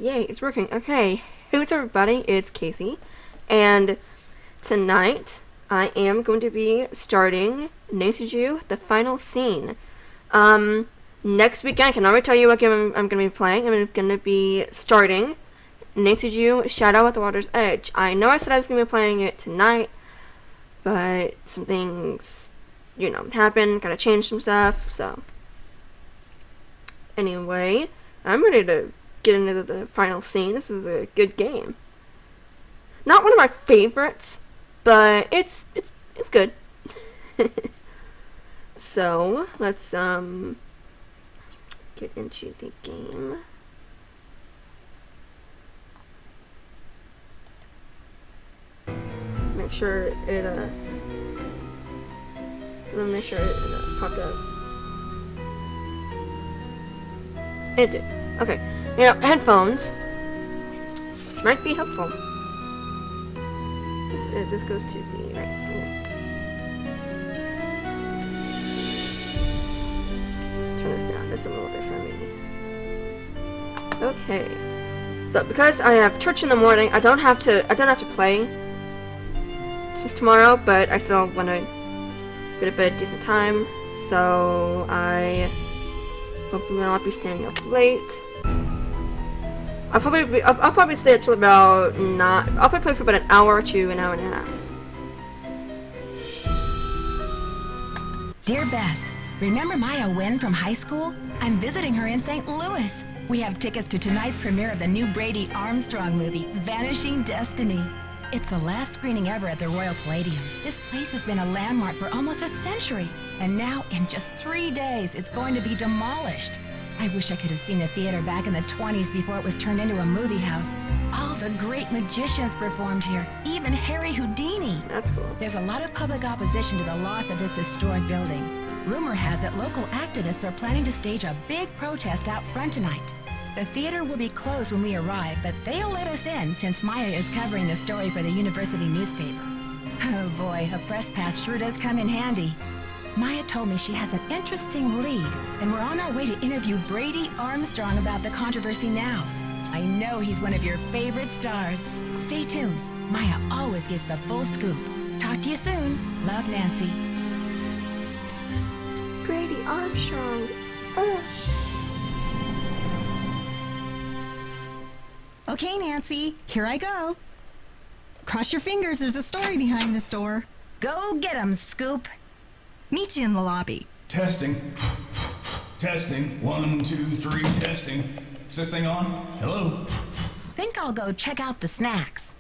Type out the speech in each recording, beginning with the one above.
Yay, it's working. Okay, who's everybody? It's Casey, and tonight I am going to be starting Nesuju, the final scene. Next weekend, I can already tell you what game I'm going to be playing. I'm going to be starting Nesuju, Shadow at the Water's Edge. I know I said I was going to be playing it tonight, but some things, happened. Gotta change some stuff, so. Anyway, I'm ready to get into the final scene. This is a good game. Not one of my favorites, but it's good. So let's get into the game. Make sure it let me make sure it popped up. It did. Okay. Headphones might be helpful. This goes to the right. Yeah. Turn this down just a little bit for me. Okay. So because I have church in the morning, I don't have to play tomorrow, but I still want to get a bit of decent time. So I hope we will not be staying up late. I'll probably stay up till about I'll probably play for about an hour to an hour and a half. Dear Bess, remember Maya Wynn from high school? I'm visiting her in St. Louis. We have tickets to tonight's premiere of the new Brady Armstrong movie, Vanishing Destiny. It's the last screening ever at the Royal Palladium. This place has been a landmark for almost a century, and now in just 3 days, it's going to be demolished. I wish I could have seen the theater back in the 20s before it was turned into a movie house. All the great magicians performed here, even Harry Houdini. That's cool. There's a lot of public opposition to the loss of this historic building. Rumor has it local activists are planning to stage a big protest out front tonight. The theater will be closed when we arrive, but they'll let us in since Maya is covering the story for the university newspaper. Oh boy, a press pass sure does come in handy. Maya told me she has an interesting lead, and we're on our way to interview Brady Armstrong about the controversy now. I know he's one of your favorite stars. Stay tuned. Maya always gets the full scoop. Talk to you soon. Love, Nancy. Brady Armstrong. Okay, Nancy, here I go. Cross your fingers, there's a story behind this door. Go get 'em, Scoop. Meet you in the lobby. Testing. Testing. 1, 2, 3, testing. Is this thing on? Hello? Think I'll go check out the snacks.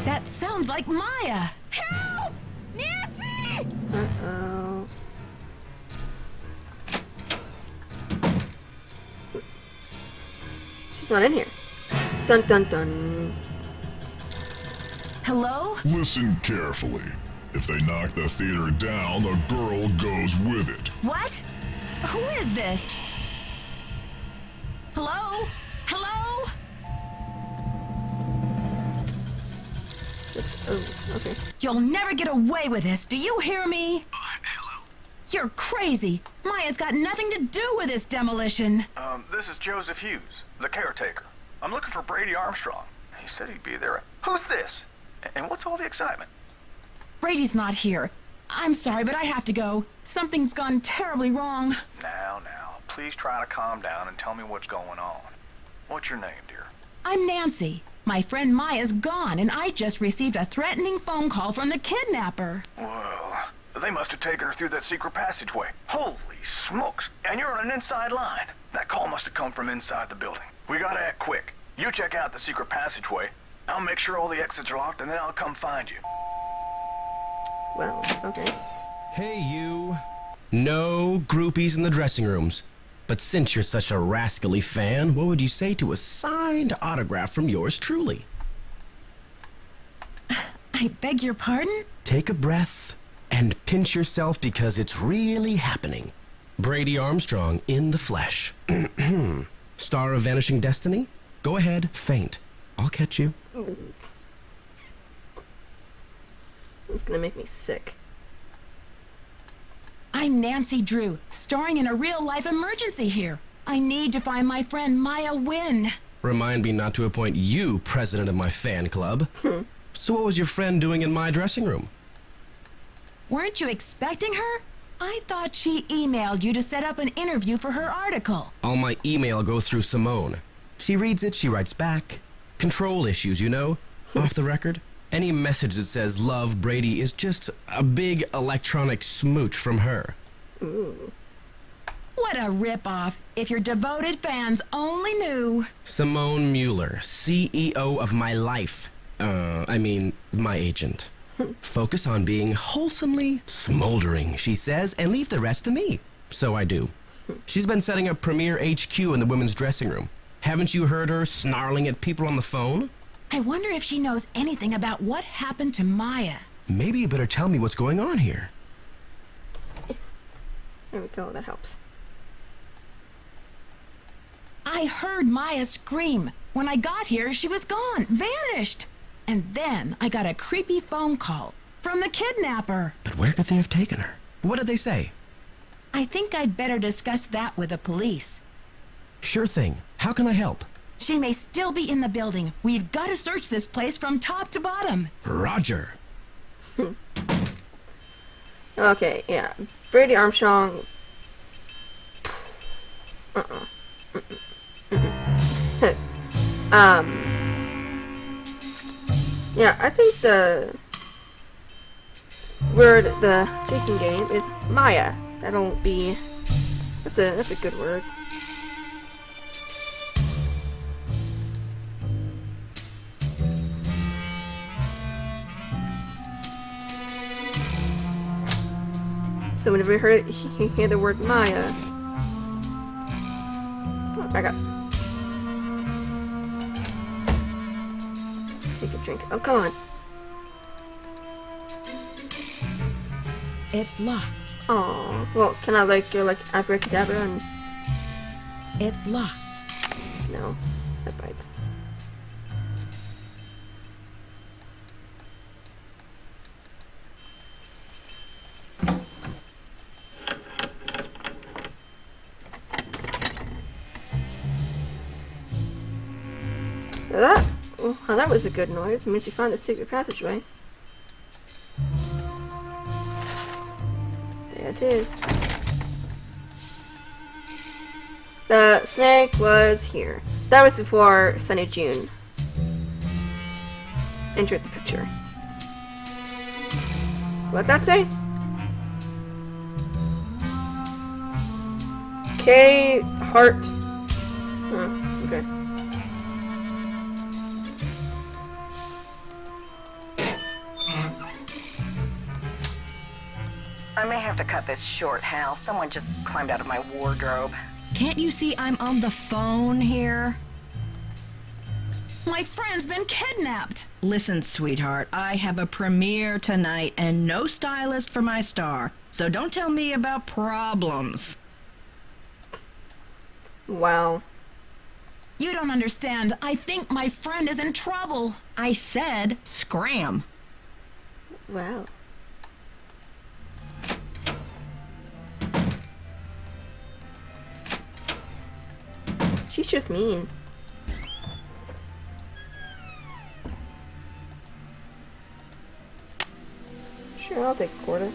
That sounds like Maya. Help! Nancy! Uh-oh. She's not in here. Dun dun dun. Hello? Listen carefully. If they knock the theater down, the girl goes with it. What? Who is this? Hello? Hello? Okay. You'll never get away with this. Do you hear me? Hello? You're crazy. Maya's got nothing to do with this demolition. This is Joseph Hughes, the caretaker. I'm looking for Brady Armstrong. He said he'd be there. Who's this? And what's all the excitement? Brady's not here. I'm sorry, but I have to go. Something's gone terribly wrong. Now, please try to calm down and tell me what's going on. What's your name, dear? I'm Nancy. My friend Maya's gone, and I just received a threatening phone call from the kidnapper. Well, they must have taken her through that secret passageway. Holy smokes! And you're on an inside line. That call must have come from inside the building. We gotta act quick. You check out the secret passageway. I'll make sure all the exits are locked, and then I'll come find you. Well, okay. Hey, you. No groupies in the dressing rooms. But since you're such a rascally fan, what would you say to a signed autograph from yours truly? I beg your pardon? Take a breath and pinch yourself because it's really happening. Brady Armstrong in the flesh. Star of Vanishing Destiny? Go ahead, faint. I'll catch you. It's gonna make me sick. I'm Nancy Drew, starring in a real-life emergency here. I need to find my friend Maya Wynn. Remind me not to appoint you president of my fan club. So what was your friend doing in my dressing room? Weren't you expecting her? I thought she emailed you to set up an interview for her article. All my email goes through Simone. She reads it, she writes back. Control issues, you know? Off the record. Any message that says love Brady is just a big electronic smooch from her. Ooh. What a ripoff. If your devoted fans only knew. Simone Mueller, CEO of my life. My agent. Focus on being wholesomely smoldering, she says, and leave the rest to me. So I do. She's been setting up Premier HQ in the women's dressing room. Haven't you heard her snarling at people on the phone? I wonder if she knows anything about what happened to Maya. Maybe you better tell me what's going on here. There we go, that helps. I heard Maya scream. When I got here, she was gone, vanished. And then I got a creepy phone call from the kidnapper. But where could they have taken her? What did they say? I think I'd better discuss that with the police. Sure thing. How can I help? She may still be in the building. We've got to search this place from top to bottom. Roger. Okay, yeah. Brady Armstrong. Yeah, I think the word, the drinking game is Maya. That'll be, that's a good word. So whenever you hear the word Maya, oh, back up. Take a drink. Oh, come on. It's locked. Oh, well, can I go abracadabra and It's locked. no, that bites. Well, that was a good noise. It means you found the secret passageway. There it is. The snake was here. That was before Sunny June entered the picture. What'd that say? K. Hart. Oh, okay. I may have to cut this short, Hal. Someone just climbed out of my wardrobe. Can't you see I'm on the phone here? My friend's been kidnapped. Listen, sweetheart, I have a premiere tonight and no stylist for my star. So don't tell me about problems. Wow. You don't understand. I think my friend is in trouble. I said scram. Wow. She's just mean. Sure, I'll take a quarter.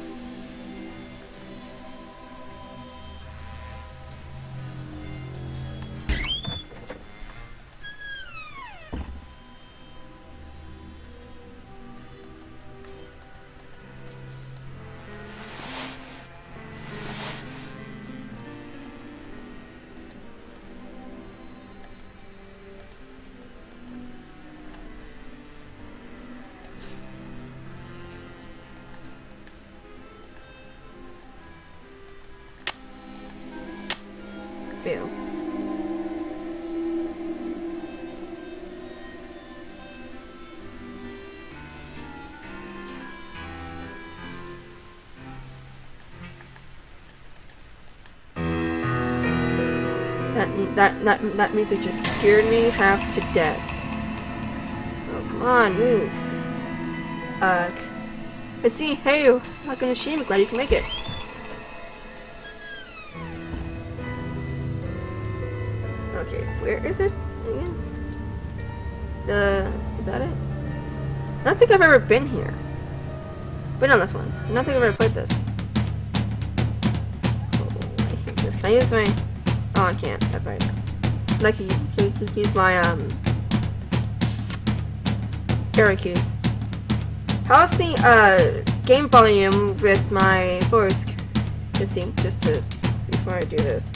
Ew. That music just scared me half to death. Oh, come on, move. I see. Hey, welcome to Sheen. Glad you can make it. Okay, where is it again? Is that it? I don't think I've ever been here. Been on this one. I don't think I've ever played this. Oh, I hate this. Can I use my... Oh, I can't. That bites. I can use my, arrow keys. How's the, game volume with my voice? Just to... Before I do this.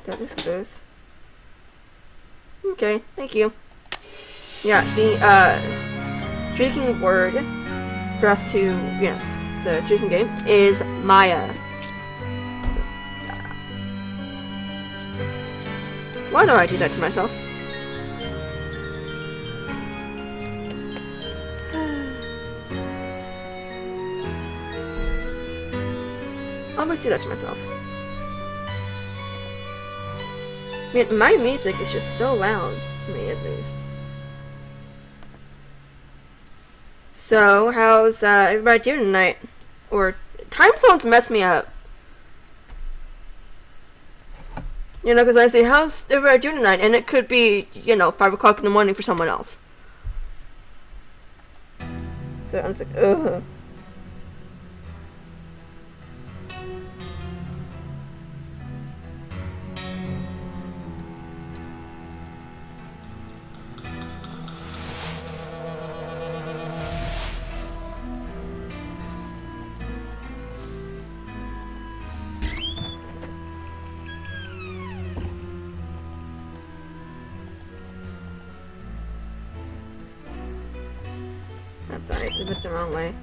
That was close. Okay, thank you. Yeah, the drinking word for us to, the drinking game is Maya. So, why do I do that to myself? I always do that to myself. I mean, my music is just so loud, for me at least. So, how's everybody doing tonight? Or, time zones mess me up. You know, because I say, how's everybody doing tonight? And it could be, 5 o'clock in the morning for someone else. So, I'm just like, ugh. It's a bit the wrong way.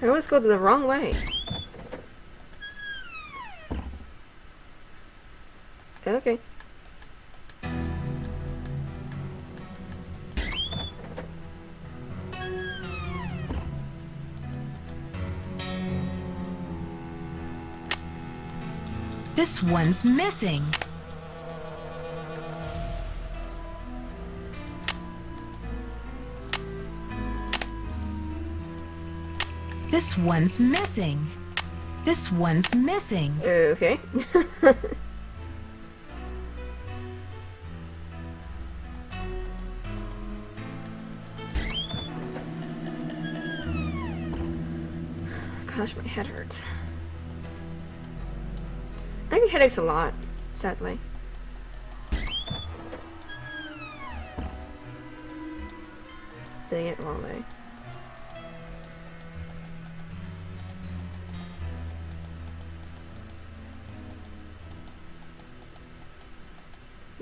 I always go the wrong way. Okay. This one's missing. This one's missing. This one's missing. Okay. Gosh, my head hurts. I get headaches a lot, sadly. Dang it, wrong way.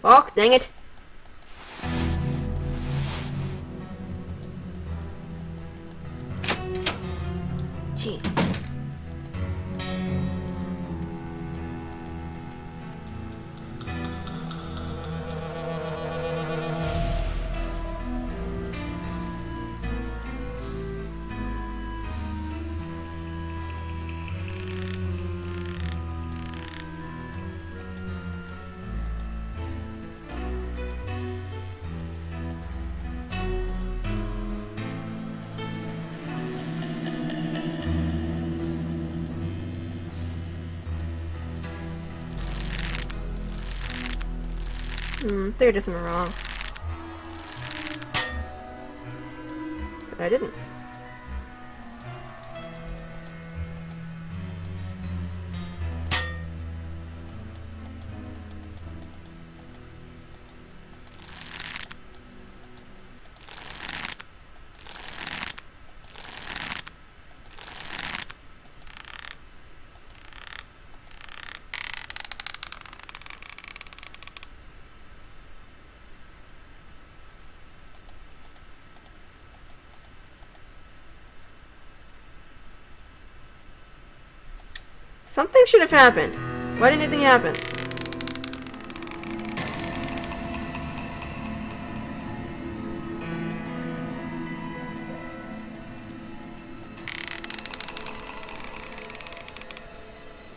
Walk, dang it! Jeez. There did something wrong. But I didn't. Something should have happened. Why didn't anything happen?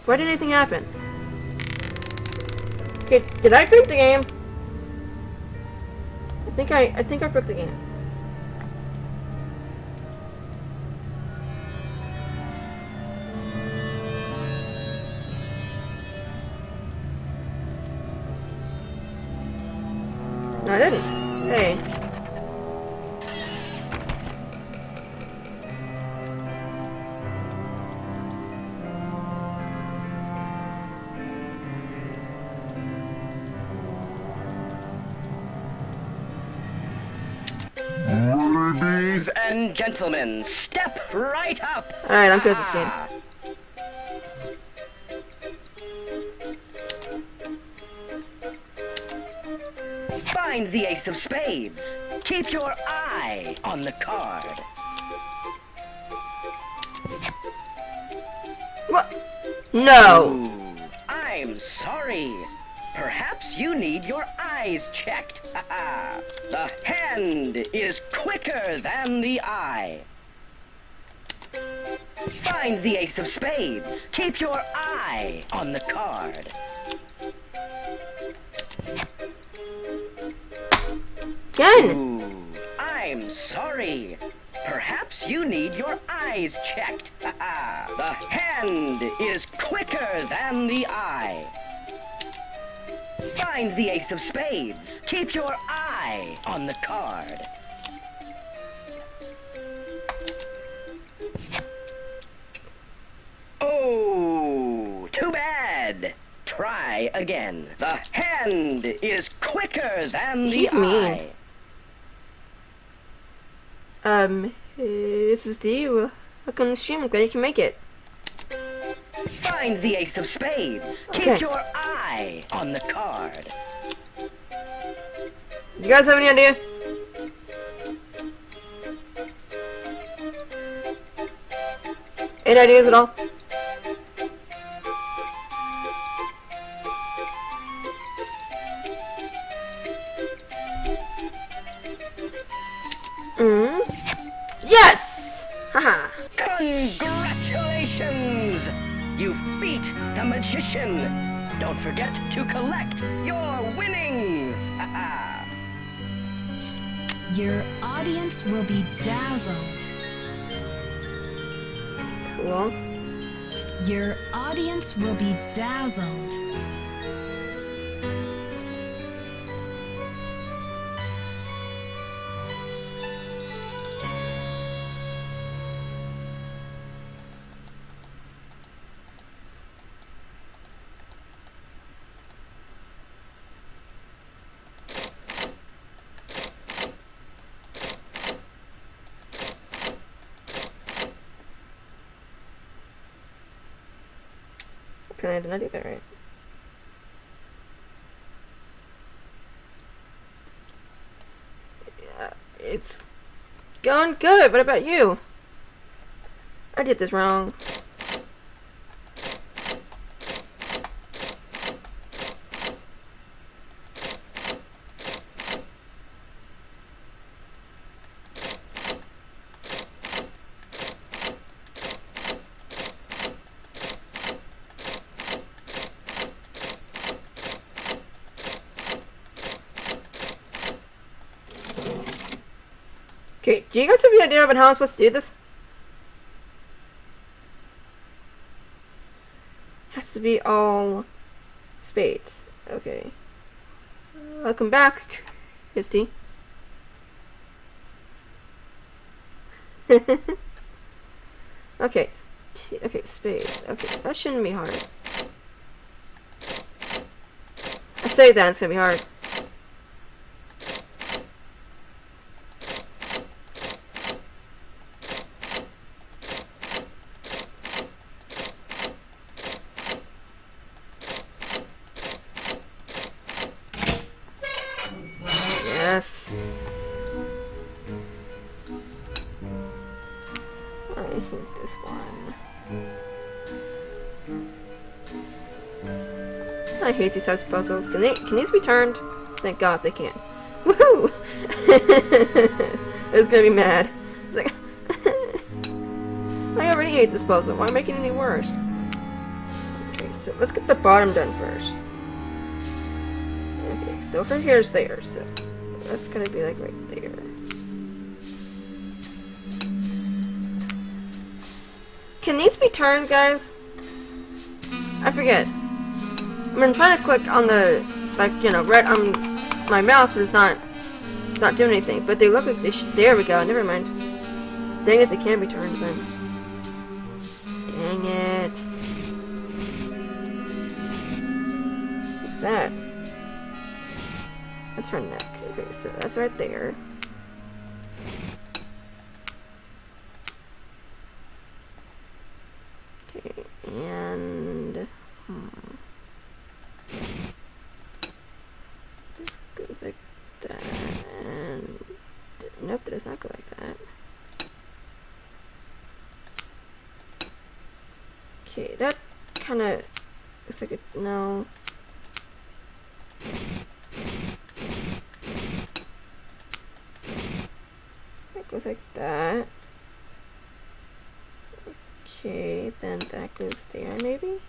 Why didn't anything happen? Okay, did I break the game? I think I broke the game. No, I didn't. Hey. Ladies and gentlemen, step right up. Alright, I'm good at this game. Find the ace of spades. Keep your eye on the card. What? No. Ooh, I'm sorry. Perhaps you need your eyes checked. The hand is quicker than the eye. Find the ace of spades. Keep your eye on the card. Again. Ooh, I'm sorry. Perhaps you need your eyes checked. The hand is quicker than the eye. Find the ace of spades. Keep your eye on the card. Oh, too bad. Try again. The hand is quicker than She's the mean. eye. This is Steve. Welcome to the stream. I'm glad you can make it. Find the ace of spades. Okay. Keep your eye on the card. You guys have any idea? Any ideas at all? Yes! Haha. Congratulations! You beat the magician. Don't forget to collect your winnings. Your audience will be dazzled. Cool. Your audience will be dazzled. Apparently I did not do that right. Yeah, it's going good. What about you? I did this wrong. Okay, do you guys have any idea about how I'm supposed to do this? Has to be all spades. Okay. Welcome back, Christy. Okay. Okay, spades. Okay, that shouldn't be hard. I say that it's gonna be hard. Yes. I hate this one. hate these types of puzzles. Can these be turned? Thank God they can. Woohoo! It's gonna be mad. It's like, I already hate this puzzle. Why make it any worse? Okay, so let's get the bottom done first. Okay, so from here's there, so that's gonna be like right there. Can these be turned, guys? I forget. I mean, I'm trying to click on the, like, you know, red on my mouse, but it's not doing anything. But they look like they should. There we go. Never mind. Dang it, they can be turned then. Dang it. What's that? That's her neck. Okay, so that's right there. Okay, and this goes like that, and nope, that does not go like that. Okay, that kind of looks like a no. That goes like that. Okay, then that goes there, maybe?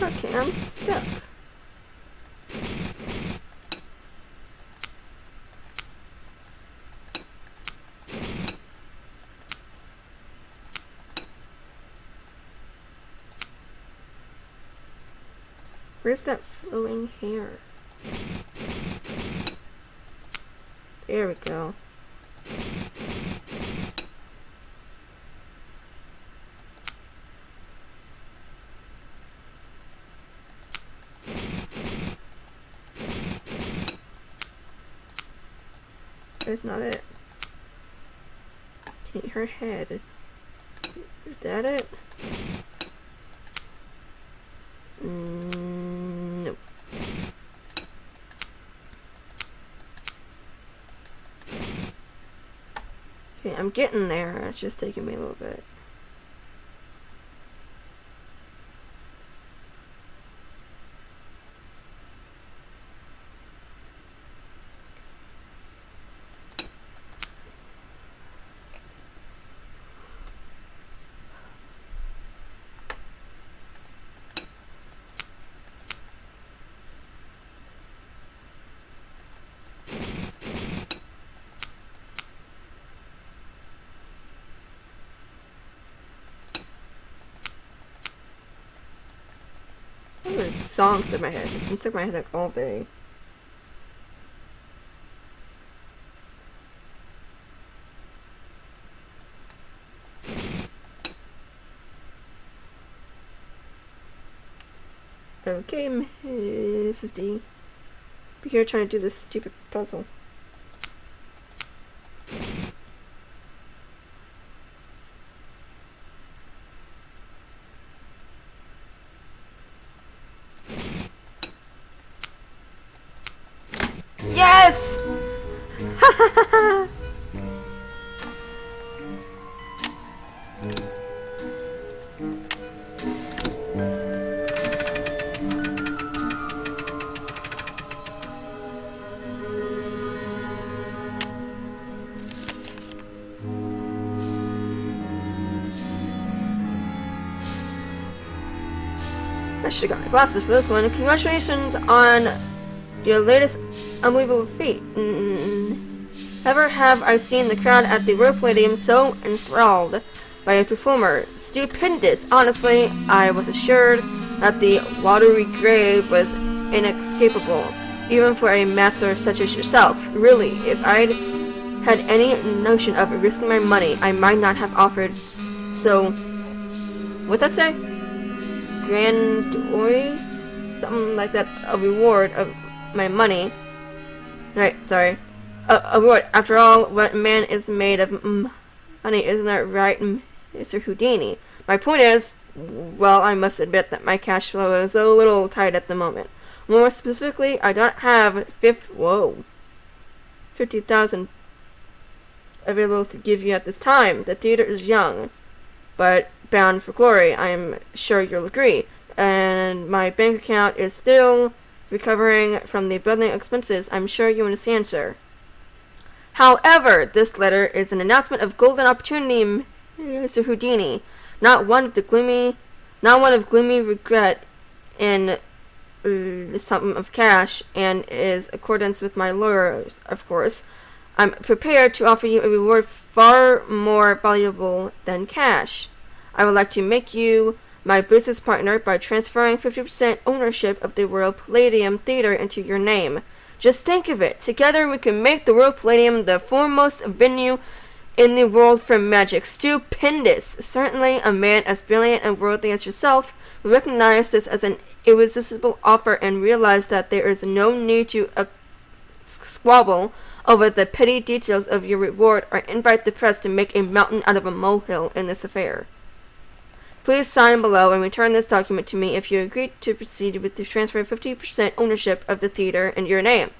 Okay, I'm stuck. Where's that flowing hair? There we go. That's not it. Okay, her head. Is that it? Nope. Okay, I'm getting there. It's just taking me a little bit. Song stuck in my head. It's been stuck in my head like all day. Okay, Mrs. D. Be here trying to do this stupid puzzle. Yes! I should have got my glasses for this one. Congratulations on your latest unbelievable feat. Never have I seen the crowd at the Royal Palladium so enthralled by a performer. Stupendous. Honestly, I was assured that the watery grave was inescapable, even for a master such as yourself. Really, if I'd had any notion of risking my money, I might not have offered so... What's that say? Grandiose? Is something like that, a reward of my money. Right, sorry. A reward. After all, what man is made of money, isn't that right, Mr. Houdini? My point is, well, I must admit that my cash flow is a little tight at the moment. More specifically, I don't have 50,000 available to give you at this time. The theater is young, but bound for glory, I am sure you'll agree. And my bank account is still recovering from the building expenses. I'm sure you understand, sir. However, this letter is an announcement of golden opportunity, Mr. Houdini, not one of gloomy regret in the sum of cash, and is accordance with my lawyers, of course. I'm prepared to offer you a reward far more valuable than cash. I would like to make you my business partner by transferring 50% ownership of the Royal Palladium Theater into your name. Just think of it. Together we can make the Royal Palladium the foremost venue in the world for magic. Stupendous! Certainly a man as brilliant and worldly as yourself will recognize this as an irresistible offer and realize that there is no need to squabble over the petty details of your reward or invite the press to make a mountain out of a molehill in this affair. Please sign below and return this document to me if you agree to proceed with the transfer of 50% ownership of the theater in your name.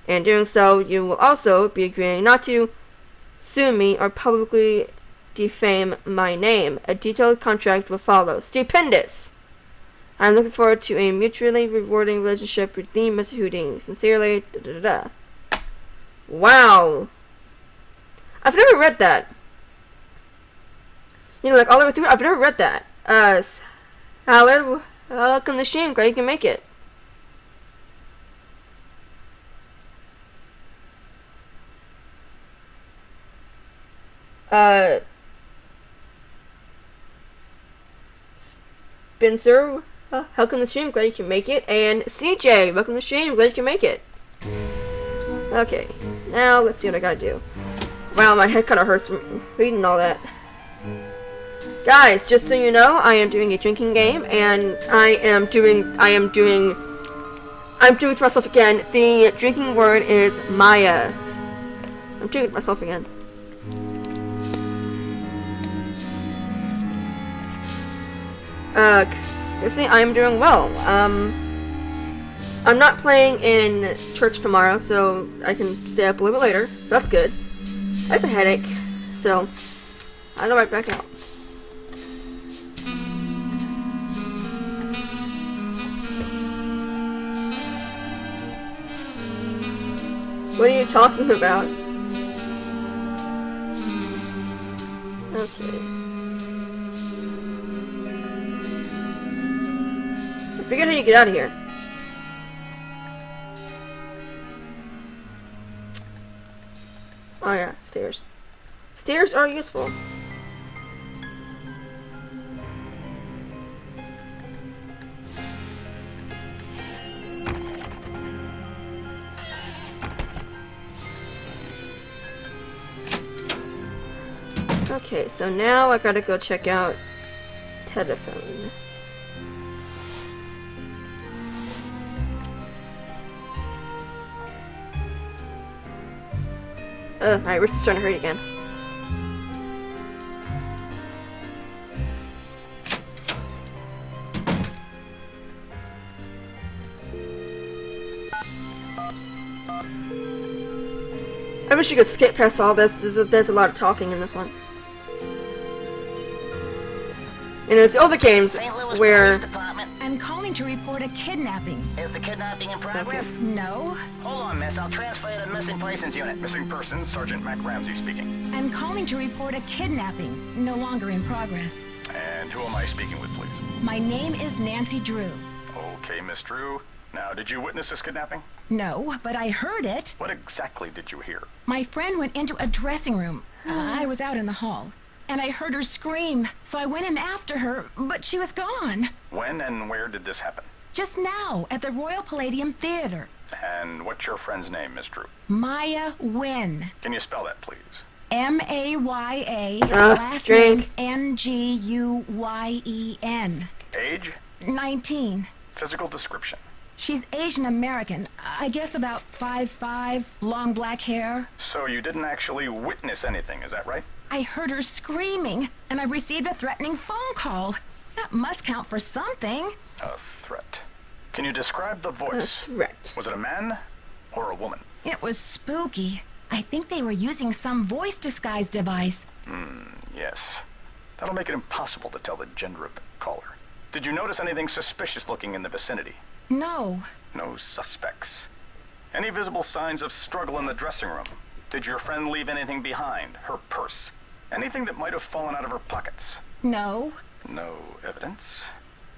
In doing so, you will also be agreeing not to sue me or publicly defame my name. A detailed contract will follow. Stupendous! I'm looking forward to a mutually rewarding relationship with thee, Mr. Houdini. Sincerely, da-da-da-da. Wow! I've never read that. You know, like all the way through, I've never read that. Howard, welcome to the stream. Glad you can make it. Spencer, welcome to the stream. Glad you can make it. And CJ, welcome to the stream. Glad you can make it. Okay, now let's see what I gotta do. Wow, my head kind of hurts from reading all that. Guys, just so you know, I am doing a drinking game, and I'm doing it to myself again. The drinking word is Maya. I'm doing it to myself again. You see, I am doing well. I'm not playing in church tomorrow, so I can stay up a little bit later. So that's good. I have a headache, so I'll go right back out. What are you talking about? Okay. I forget how you get out of here. Oh yeah, stairs. Stairs are useful. Okay, so now I gotta go check out telephone. My wrist is starting to hurt again. I wish you could skip past all this. There's a lot of talking in this one. And there's other games where... I'm calling to report a kidnapping. Is the kidnapping in progress? Okay. No. Hold on, miss. I'll transfer you to the missing persons unit. Missing persons, Sergeant Mac Ramsey speaking. I'm calling to report a kidnapping. No longer in progress. And who am I speaking with, please? My name is Nancy Drew. Okay, Miss Drew. Now, did you witness this kidnapping? No, but I heard it. What exactly did you hear? My friend went into a dressing room. I was out in the hall. And I heard her scream, so I went in after her, but she was gone. When and where did this happen? Just now, at the Royal Palladium Theater. And what's your friend's name, Miss Drew? Maya Nguyen. Can you spell that, please? M-A-Y-A, last name N-G-U-Y-E-N. Age? 19. Physical description? She's Asian American. I guess about 5'5", long black hair. So you didn't actually witness anything, is that right? I heard her screaming, and I received a threatening phone call. That must count for something. A threat. Can you describe the voice? A threat. Was it a man or a woman? It was spooky. I think they were using some voice disguise device. Yes. That'll make it impossible to tell the gender of the caller. Did you notice anything suspicious looking in the vicinity? No. No suspects. Any visible signs of struggle in the dressing room? Did your friend leave anything behind? Her purse? Anything that might have fallen out of her pockets? No. No evidence.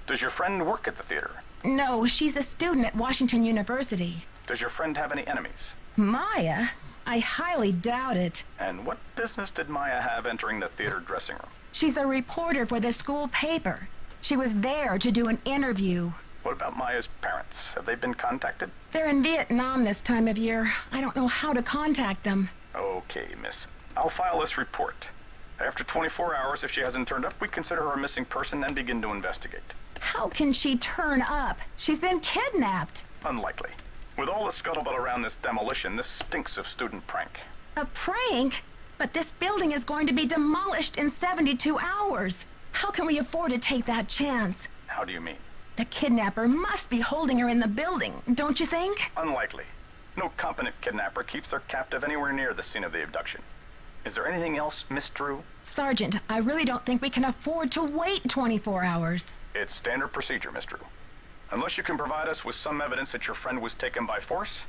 Does your friend work at the theater? No, she's a student at Washington University. Does your friend have any enemies? Maya? I highly doubt it. And what business did Maya have entering the theater dressing room? She's a reporter for the school paper. She was there to do an interview. What about Maya's parents? Have they been contacted? They're in Vietnam this time of year. I don't know how to contact them. Okay, miss. I'll file this report. After 24 hours, if she hasn't turned up, we consider her a missing person and begin to investigate. How can she turn up? She's been kidnapped. Unlikely. With all the scuttlebutt around this demolition, this stinks of student prank. A prank? But this building is going to be demolished in 72 hours. How can we afford to take that chance? How do you mean? The kidnapper must be holding her in the building, don't you think? Unlikely. No competent kidnapper keeps their captive anywhere near the scene of the abduction. Is there anything else, Miss Drew? Sergeant, I really don't think we can afford to wait 24 hours. It's standard procedure, Miss Drew. Unless you can provide us with some evidence that your friend was taken by force,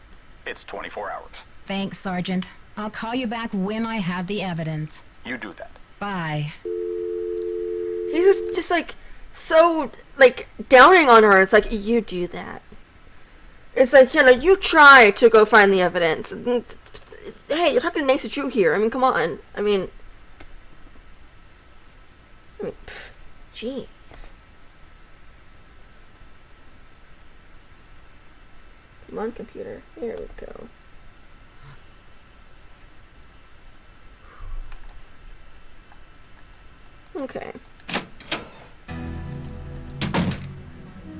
it's 24 hours. Thanks, Sergeant. I'll call you back when I have the evidence. You do that. Bye. He's just like, so, like, downing on her. It's like, you do that. It's like, you try to go find the evidence. Hey, you're talking to Nancy Drew here. I mean, come on. I mean, jeez. Come on, computer. Here we go. Okay.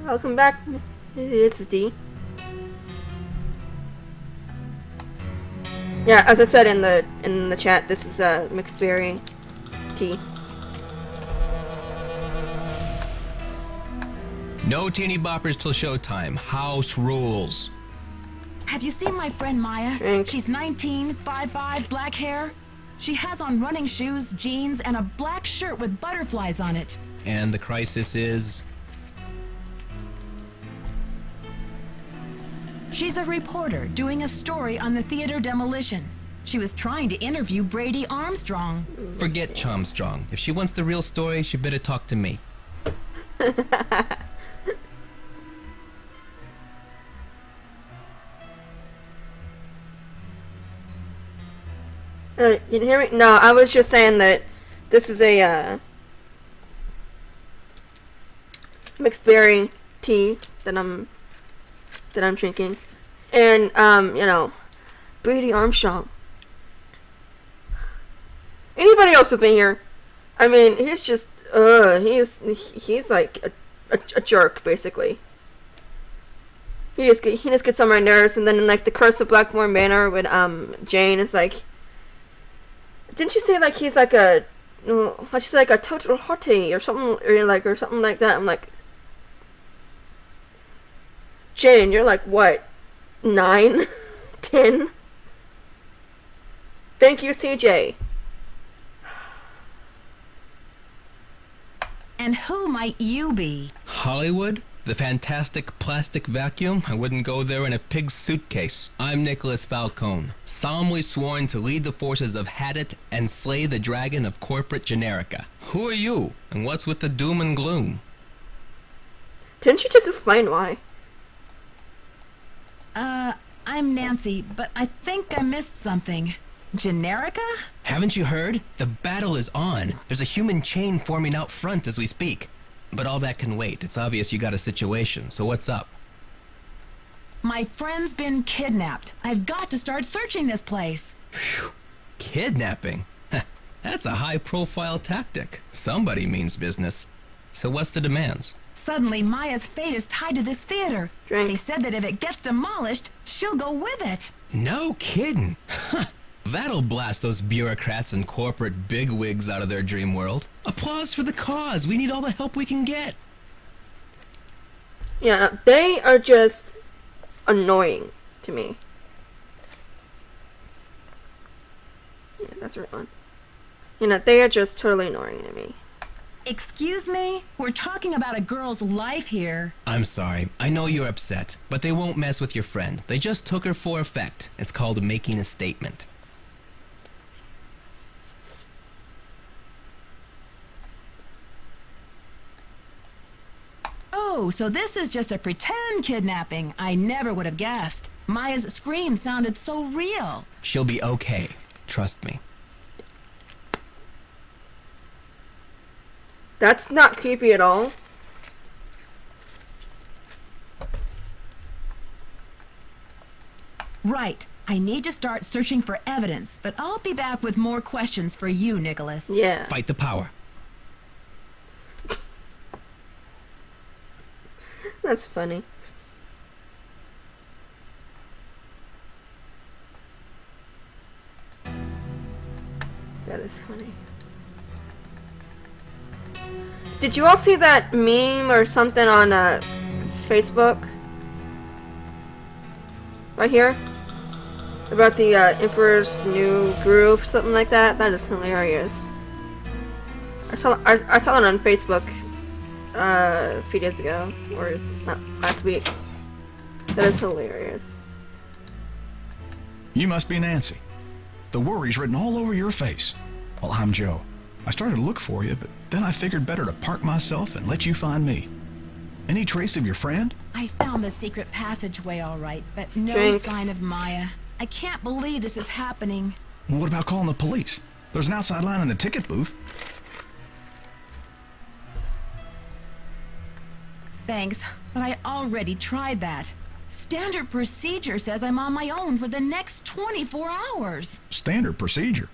Welcome back. This is D. Yeah, as I said in the chat, this is mixed berry tea. No teeny boppers till showtime. House rules. Have you seen my friend Maya? Drink. She's 19, 5'5", black hair. She has on running shoes, jeans, and a black shirt with butterflies on it. And the crisis is... She's a reporter doing a story on the theater demolition. She was trying to interview Brady Armstrong. Forget Chomstrong. If she wants the real story, she better talk to me. You can hear me? No, I was just saying that this is a mixed berry tea that I'm drinking, and Brady Armstrong. Anybody else with me here? I mean, he's just he's like a jerk basically. He just gets on my nerves, and then in like the Curse of Blackmore Manor with Jane is like. Didn't she say like he's like a, how'd she say like a total hottie or something like that? I'm like, Jane, you're like what, 9, 10? Thank you, CJ. And who might you be? Hollywood? The fantastic plastic vacuum? I wouldn't go there in a pig's suitcase. I'm Nicholas Falcone, solemnly sworn to lead the forces of Hadit and slay the dragon of corporate generica. Who are you, and what's with the doom and gloom? Didn't you just explain why? I'm Nancy, but I think I missed something. Generica? Haven't you heard? The battle is on. There's a human chain forming out front as we speak. But all that can wait. It's obvious you got a situation, so what's up? My friend's been kidnapped. I've got to start searching this place. Phew. Kidnapping? That's a high-profile tactic. Somebody means business. So what's the demands? Suddenly, Maya's fate is tied to this theater. Drink. They said that if it gets demolished, she'll go with it. No kidding. That'll blast those bureaucrats and corporate bigwigs out of their dream world. Applause for the cause. We need all the help we can get. Yeah, they are just annoying to me. Yeah, that's right one. You know, they are just totally annoying to me. Excuse me? We're talking about a girl's life here. I'm sorry. I know you're upset, but they won't mess with your friend. They just took her for effect. It's called making a statement. Oh, so this is just a pretend kidnapping. I never would have guessed. Maya's scream sounded so real. She'll be okay. Trust me. That's not creepy at all. Right. I need to start searching for evidence, but I'll be back with more questions for you, Nicholas. Yeah. Fight the power. That's funny. That is funny. Did you all see that meme or something on Facebook? Right here? About the Emperor's New Groove, something like that? That is hilarious. I saw it on Facebook a few days ago, or not last week. That is hilarious. You must be Nancy. The worry's written all over your face. Well, I'm Joe. I started to look for you, but then I figured better to park myself and let you find me. Any trace of your friend? I found the secret passageway all right, but no Drink. sign of Maya. I can't believe this is happening. What about calling the police? There's an outside line in the ticket booth. Thanks, but I already tried that. Standard procedure says I'm on my own for the next 24 hours. Standard procedure.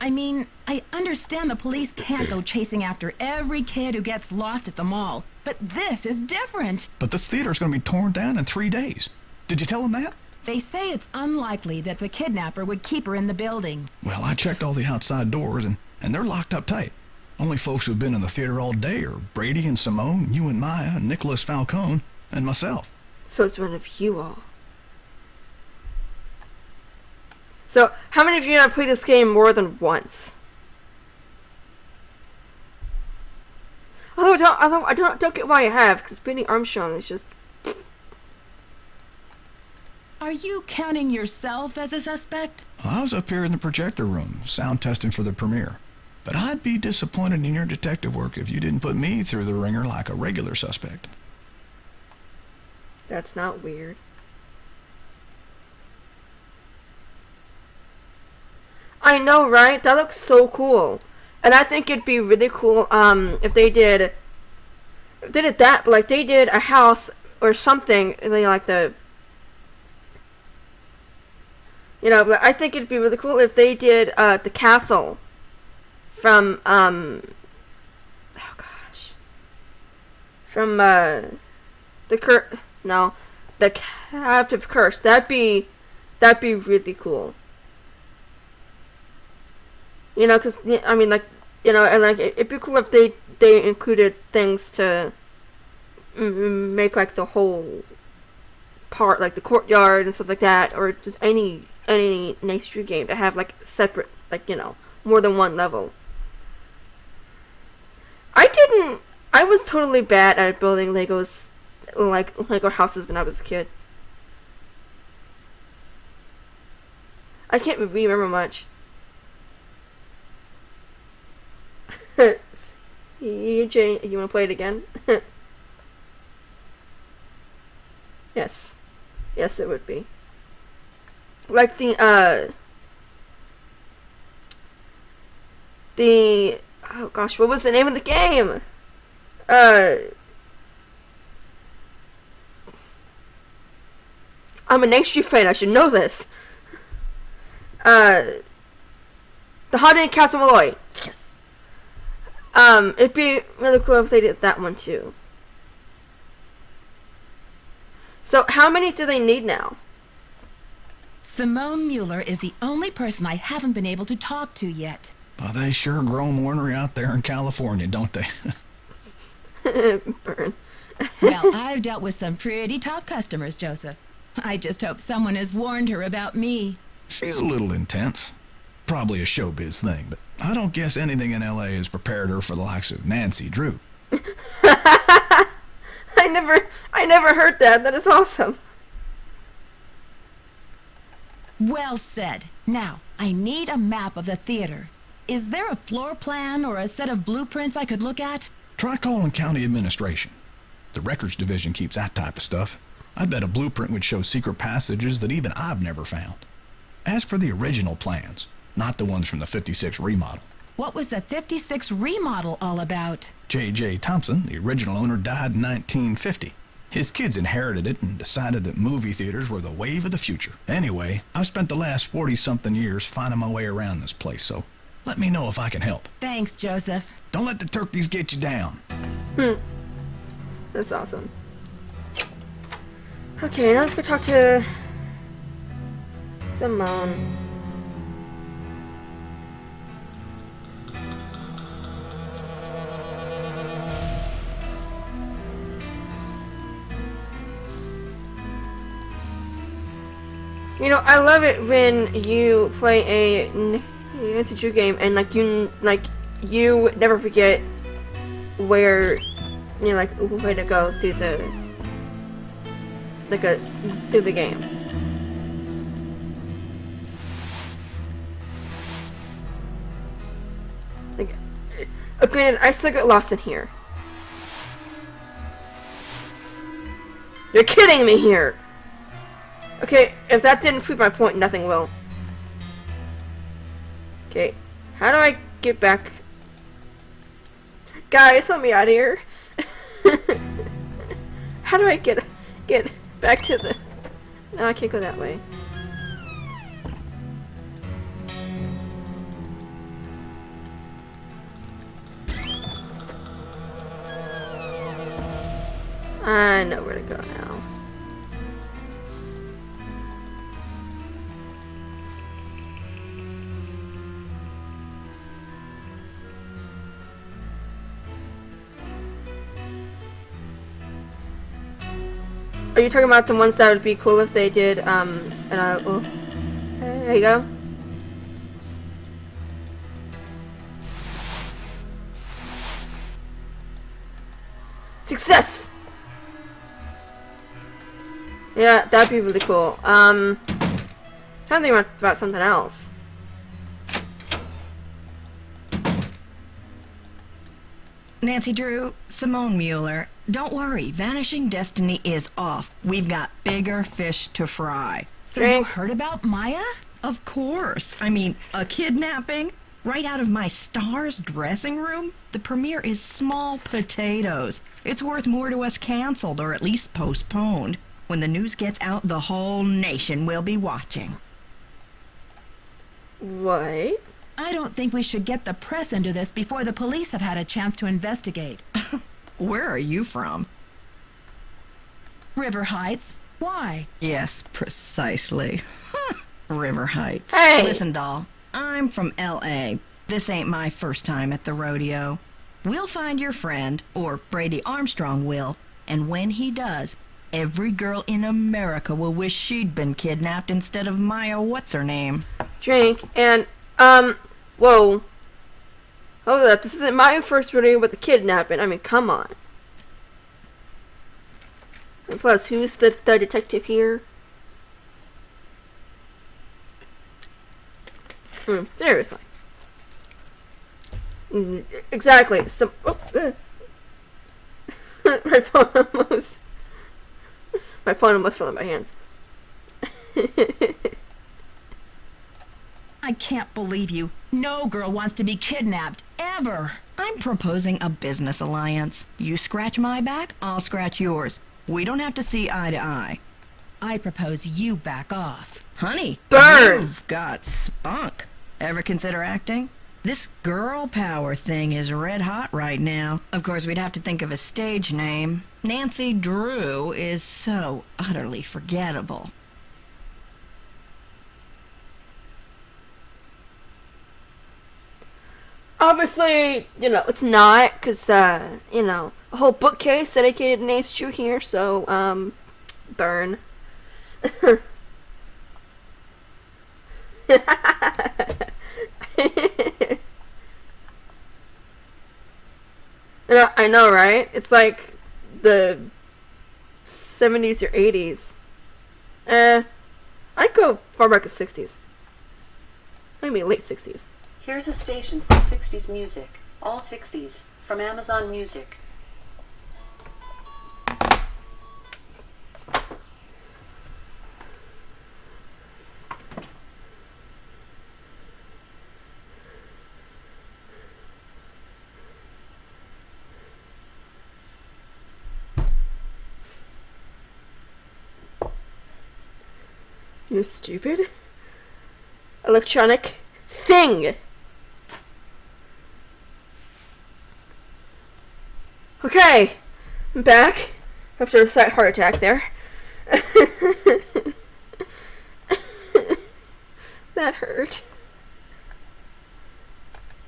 I mean, I understand the police can't go chasing after every kid who gets lost at the mall, but this is different. But this theater's going to be torn down in 3 days. Did you tell them that? They say it's unlikely that the kidnapper would keep her in the building. Well, I checked all the outside doors, and they're locked up tight. Only folks who've been in the theater all day are Brady and Simone, you and Maya, Nicholas Falcone, and myself. So it's one of you all. So, how many of you have played this game more than once? Although I don't get why I have, because Benny Armstrong is just... Are you counting yourself as a suspect? I was up here in the projector room, sound testing for the premiere. But I'd be disappointed in your detective work if you didn't put me through the ringer like a regular suspect. That's not weird. I know, right? That looks so cool. And I think it'd be really cool if they did that, but like they did a house or something, like the, you know, but I think it'd be really cool if they did the castle from oh gosh, from the Captive Curse. That'd be really cool. You know, because, I mean, like, you know, and, like, it'd be cool if they included things to make, like, the whole part, like, the courtyard and stuff like that, or just any Night Street game to have, like, separate, like, you know, more than one level. I was totally bad at building Legos, like, Lego houses when I was a kid. I can't really remember much. EJ, you want to play it again? Yes. Yes, it would be. Like the, oh gosh, what was the name of the game? I'm a Night Street fan, I should know this. The Haunted Castle Malloy. Yes. It'd be really cool if they did that one too. So, how many do they need now? Simone Mueller is the only person I haven't been able to talk to yet. Well, they sure grow 'em ornery out there in California, don't they? Burn. Well, I've dealt with some pretty top customers, Joseph. I just hope someone has warned her about me. She's a little intense. Probably a showbiz thing, but I don't guess anything in L.A. has prepared her for the likes of Nancy Drew. I never heard that. That is awesome. Well said. Now, I need a map of the theater. Is there a floor plan or a set of blueprints I could look at? Try calling county administration. The records division keeps that type of stuff. I bet a blueprint would show secret passages that even I've never found. As for the original plans, not the ones from the 56 remodel. What was the 56 remodel all about? J.J. Thompson, the original owner, died in 1950. His kids inherited it and decided that movie theaters were the wave of the future. Anyway, I've spent the last 40-something years finding my way around this place, so let me know if I can help. Thanks, Joseph. Don't let the turkeys get you down. That's awesome. Okay, now let's go talk to Simone. You know, I love it when you play a Nancy Drew game and you never forget where way to go through through the game. Granted, I still get lost in here. You're kidding me here. Okay, if that didn't prove my point, nothing will. Okay, how do I get back? Guys, let me out of here. How do I get back to the... No, I can't go that way. I know where to go now. Are you talking about the ones that would be cool if they did, oh, there you go. Success! Yeah, that'd be really cool. Trying to think about something else. Nancy Drew, Simone Mueller, don't worry, Vanishing Destiny is off. We've got bigger fish to fry. So you heard about Maya? Of course. I mean, a kidnapping? Right out of my star's dressing room? The premiere is small potatoes. It's worth more to us canceled, or at least postponed. When the news gets out, the whole nation will be watching. What? I don't think we should get the press into this before the police have had a chance to investigate. Where are you from? River Heights. Why? Yes, precisely. River Heights. Hey! Listen, doll, I'm from L.A. This ain't my first time at the rodeo. We'll find your friend, or Brady Armstrong will, and when he does, every girl in America will wish she'd been kidnapped instead of Maya what's-her-name. Drink, and, whoa. Hold up, this isn't my first rodeo with the kidnapping. I mean, come on. And plus, who's the detective here? Seriously. Exactly. Some. Oh, my phone almost fell in my hands. I can't believe you. No girl wants to be kidnapped, ever. I'm proposing a business alliance. You scratch my back, I'll scratch yours. We don't have to see eye to eye. I propose you back off. Honey, Burn! you've got spunk. Ever consider acting? This girl power thing is red hot right now. Of course, we'd have to think of a stage name. Nancy Drew is so utterly forgettable. Obviously, it's not, because, a whole bookcase dedicated to Nancy Drew here, so, burn. I know, right? It's like the 70s or 80s. I'd go far back as 60s. Maybe late 60s. Here's a station for 60s music. All 60s. From Amazon Music. You stupid electronic thing. Okay, I'm back after a slight heart attack there. That hurt.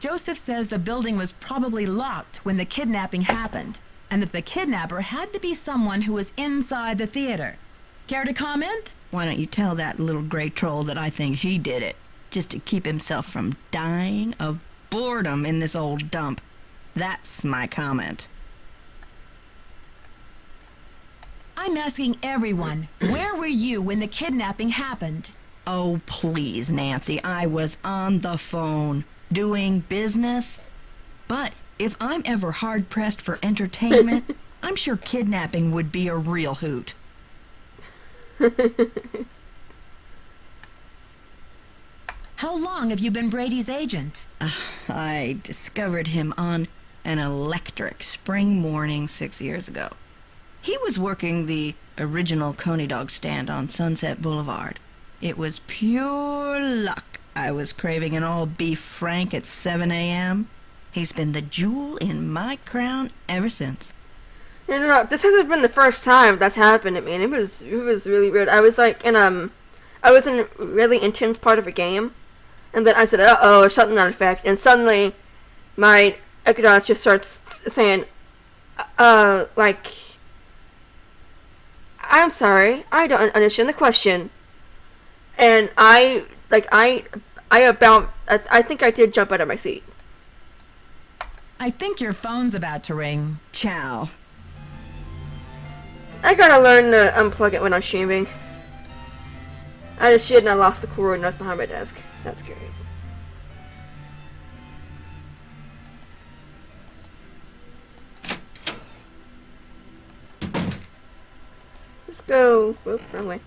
Joseph says the building was probably locked when the kidnapping happened, and that the kidnapper had to be someone who was inside the theater. Care to comment? Why don't you tell that little gray troll that I think he did it, just to keep himself from dying of boredom in this old dump. That's my comment. I'm asking everyone, where were you when the kidnapping happened? Oh, please, Nancy, I was on the phone, doing business. But if I'm ever hard-pressed for entertainment, I'm sure kidnapping would be a real hoot. How long have you been Brady's agent? I discovered him on an electric spring morning 6 years ago. He was working the original Coney Dog stand on Sunset Boulevard. It was pure luck. I was craving an all-beef frank at 7 a.m. He's been the jewel in my crown ever since. No, this hasn't been the first time that's happened to me, and it was really weird. I was like in a really intense part of a game, and then I said, "Uh-oh," or something to that effect, and suddenly my Xbox just starts saying, like, "I'm sorry, I don't understand the question," and I think I did jump out of my seat. I think your phone's about to ring. Ciao. I gotta learn to unplug it when I'm streaming. I just did and I lost the cord and I was behind my desk. That's great. Let's go. Whoop, wrong way.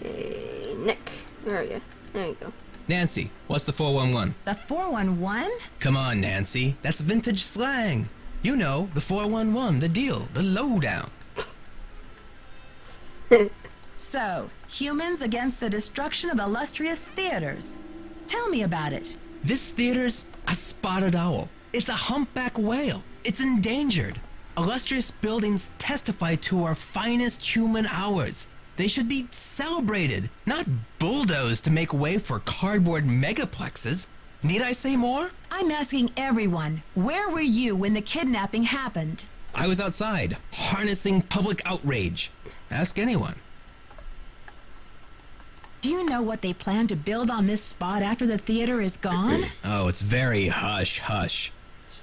Okay, Nick. Where are you? There you go. Nancy, what's the 411? The 411? Come on, Nancy. That's vintage slang. You know, the 411, the deal, the lowdown. So, humans against the destruction of illustrious theaters. Tell me about it. This theater's a spotted owl. It's a humpback whale. It's endangered. Illustrious buildings testify to our finest human hours. They should be celebrated, not bulldozed to make way for cardboard megaplexes. Need I say more? I'm asking everyone, where were you when the kidnapping happened? I was outside, harnessing public outrage. Ask anyone. Do you know what they plan to build on this spot after the theater is gone? Oh, it's very hush-hush.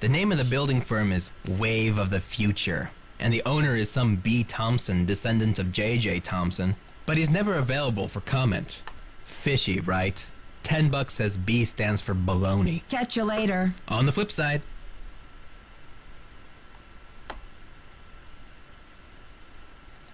The name of the building firm is Wave of the Future, and the owner is some B. Thompson, descendant of J.J. Thompson, but he's never available for comment. Fishy, right? $10 says B stands for baloney. Catch you later. On the flip side.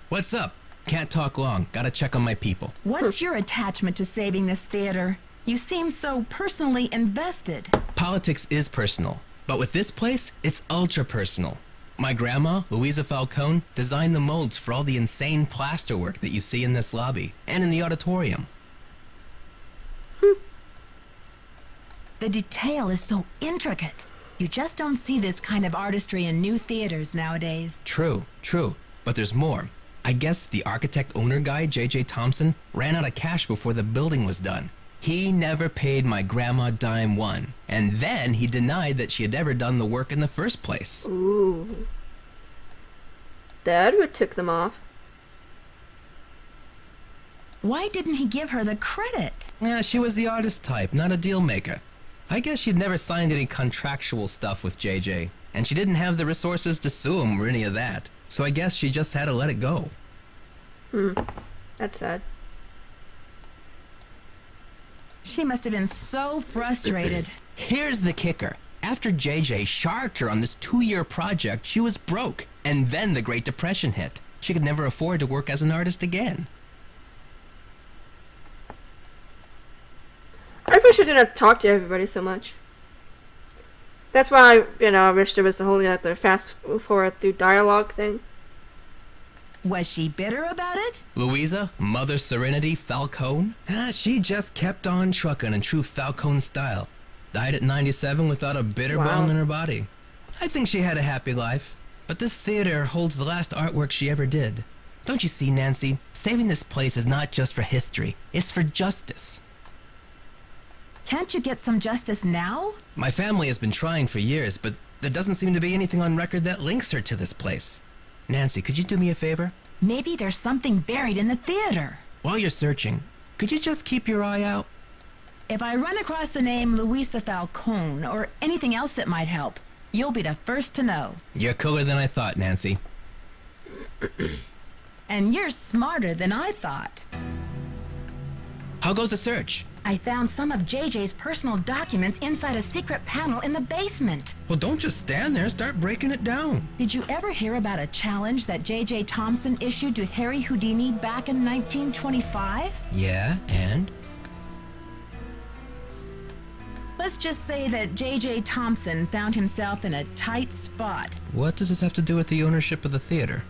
What's up? Can't talk long. Gotta check on my people. What's your attachment to saving this theater? You seem so personally invested. Politics is personal, But with this place, it's ultra personal. My grandma, Louisa Falcone, designed the molds for all the insane plasterwork that you see in this lobby and in the auditorium. The detail is so intricate. You just don't see this kind of artistry in new theaters nowadays. True. But there's more. I guess the architect-owner guy, J.J. Thompson, ran out of cash before the building was done. He never paid my grandma dime one, and then he denied that she had ever done the work in the first place. Ooh. Dad would took them off. Why didn't he give her the credit? Yeah, she was the artist type, not a deal maker. I guess she'd never signed any contractual stuff with JJ, and she didn't have the resources to sue him or any of that, so I guess she just had to let it go. That's sad. She must have been so frustrated. Here's the kicker. After JJ sharked her on this 2-year project, she was broke, and then the Great Depression hit. She could never afford to work as an artist again. I wish I didn't have to talk to everybody so much. That's why, I wish there was the whole, the fast forward through dialogue thing. Was she bitter about it? Louisa, Mother Serenity Falcone? She just kept on trucking in true Falcone style. Died at 97 without a bitter bone in her body. I think she had a happy life. But this theater holds the last artwork she ever did. Don't you see, Nancy? Saving this place is not just for history. It's for justice. Can't you get some justice now? My family has been trying for years, but there doesn't seem to be anything on record that links her to this place. Nancy, could you do me a favor? Maybe there's something buried in the theater. While you're searching, could you just keep your eye out? If I run across the name Louisa Falcone or anything else that might help, you'll be the first to know. You're cooler than I thought, Nancy. And you're smarter than I thought. How goes the search? I found some of JJ's personal documents inside a secret panel in the basement. Well, don't just stand there. Start breaking it down. Did you ever hear about a challenge that J.J. Thompson issued to Harry Houdini back in 1925? Yeah, and? Let's just say that J.J. Thompson found himself in a tight spot. What does this have to do with the ownership of the theater?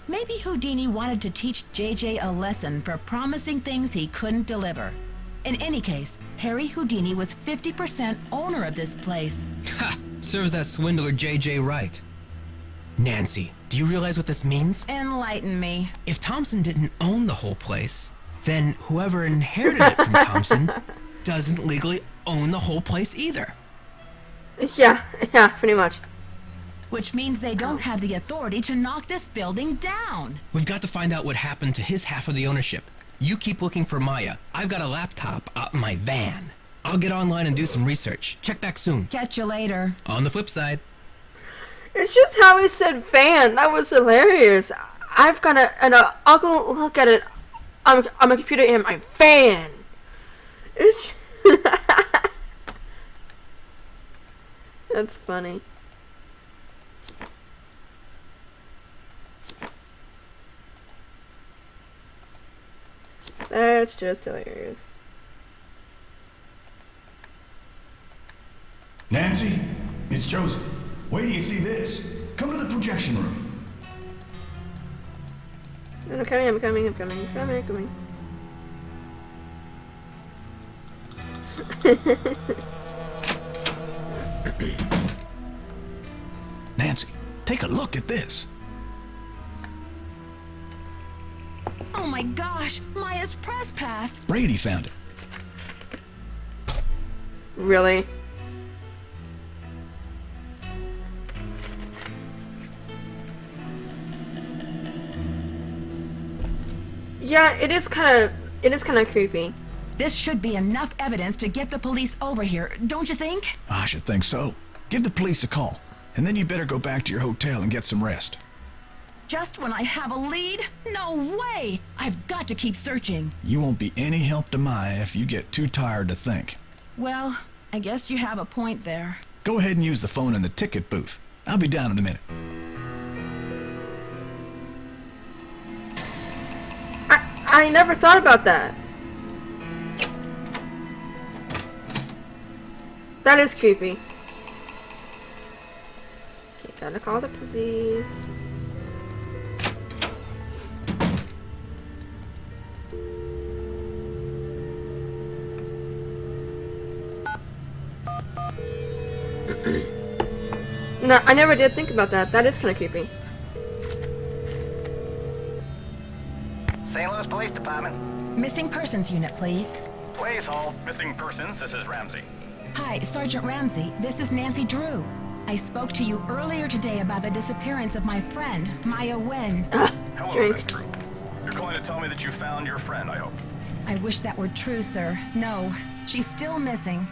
Maybe Houdini wanted to teach J.J. a lesson for promising things he couldn't deliver. In any case, Harry Houdini was 50% owner of this place. Ha! Serves that swindler J.J. right. Nancy, do you realize what this means? Enlighten me. If Thompson didn't own the whole place, then whoever inherited it from Thompson doesn't legally own the whole place either. Yeah, pretty much. Which means they don't have the authority to knock this building down. We've got to find out what happened to his half of the ownership. You keep looking for Maya. I've got a laptop out in my van. I'll get online and do some research. Check back soon. Catch you later. On the flip side. It's just how he said van. That was hilarious. I've got I'll go look at it on my computer in my van. It's That's funny. That's just hilarious. Nancy, it's Joseph. Wait till you see this. Come to the projection room. I'm coming. Nancy, take a look at this. Oh my gosh, Maya's press pass. Brady found it. Really? Yeah, it is kind of creepy. This should be enough evidence to get the police over here, don't you think? I should think so. Give the police a call, and then you better go back to your hotel and get some rest. Just when I have a lead? No way! I've got to keep searching. You won't be any help to Maya if you get too tired to think. Well, I guess you have a point there. Go ahead and use the phone in the ticket booth. I'll be down in a minute. I never thought about that. That is creepy. Gotta call the police. No, I never did think about that. That is kind of creepy. St. Louis Police Department. Missing persons unit, please. Please hold. Missing persons. This is Ramsey. Hi, Sergeant Ramsey. This is Nancy Drew. I spoke to you earlier today about the disappearance of my friend, Maya Wen. Hello, Drink. Miss Drew. You're calling to tell me that you found your friend, I hope. I wish that were true, sir. No, she's still missing.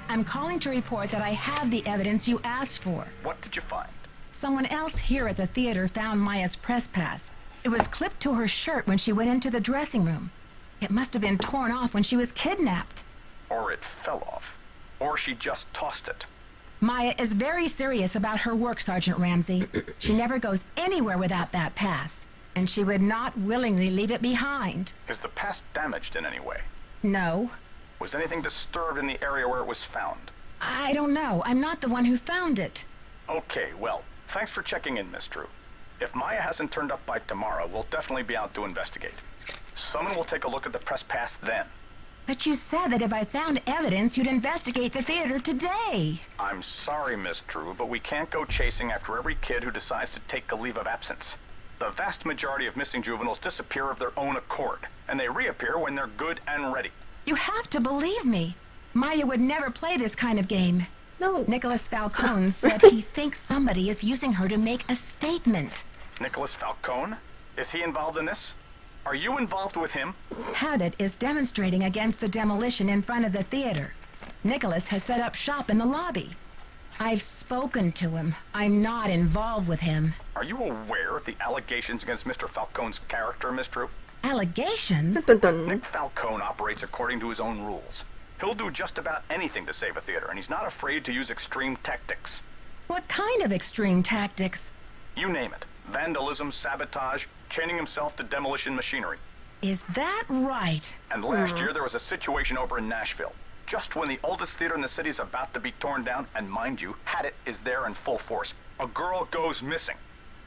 I'm calling to report that I have the evidence you asked for. What did you find? Someone else here at the theater found Maya's press pass. It was clipped to her shirt when she went into the dressing room. It must have been torn off when she was kidnapped. Or it fell off. Or she just tossed it. Maya is very serious about her work, Sergeant Ramsey. She never goes anywhere without that pass, and she would not willingly leave it behind. Is the pass damaged in any way? No. Was anything disturbed in the area where it was found? I don't know. I'm not the one who found it. Okay, well, thanks for checking in, Miss Drew. If Maya hasn't turned up by tomorrow, we'll definitely be out to investigate. Someone will take a look at the press pass then. But you said that if I found evidence, you'd investigate the theater today. I'm sorry, Miss Drew, but we can't go chasing after every kid who decides to take a leave of absence. The vast majority of missing juveniles disappear of their own accord, and they reappear when they're good and ready. You have to believe me. Maya would never play this kind of game. No. Nicholas Falcone said he thinks somebody is using her to make a statement. Nicholas Falcone? Is he involved in this? Are you involved with him? Haddett is demonstrating against the demolition in front of the theater. Nicholas has set up shop in the lobby. I've spoken to him. I'm not involved with him. Are you aware of the allegations against Mr. Falcone's character, Miss Drew? Allegations? Dun, dun. Nick Falcone operates according to his own rules. He'll do just about anything to save a theater, and he's not afraid to use extreme tactics. What kind of extreme tactics? You name it. Vandalism, sabotage, chaining himself to demolition machinery. Is that right? And last year there was a situation over in Nashville. Just when the oldest theater in the city is about to be torn down, and mind you, Haddett is there in full force, a girl goes missing.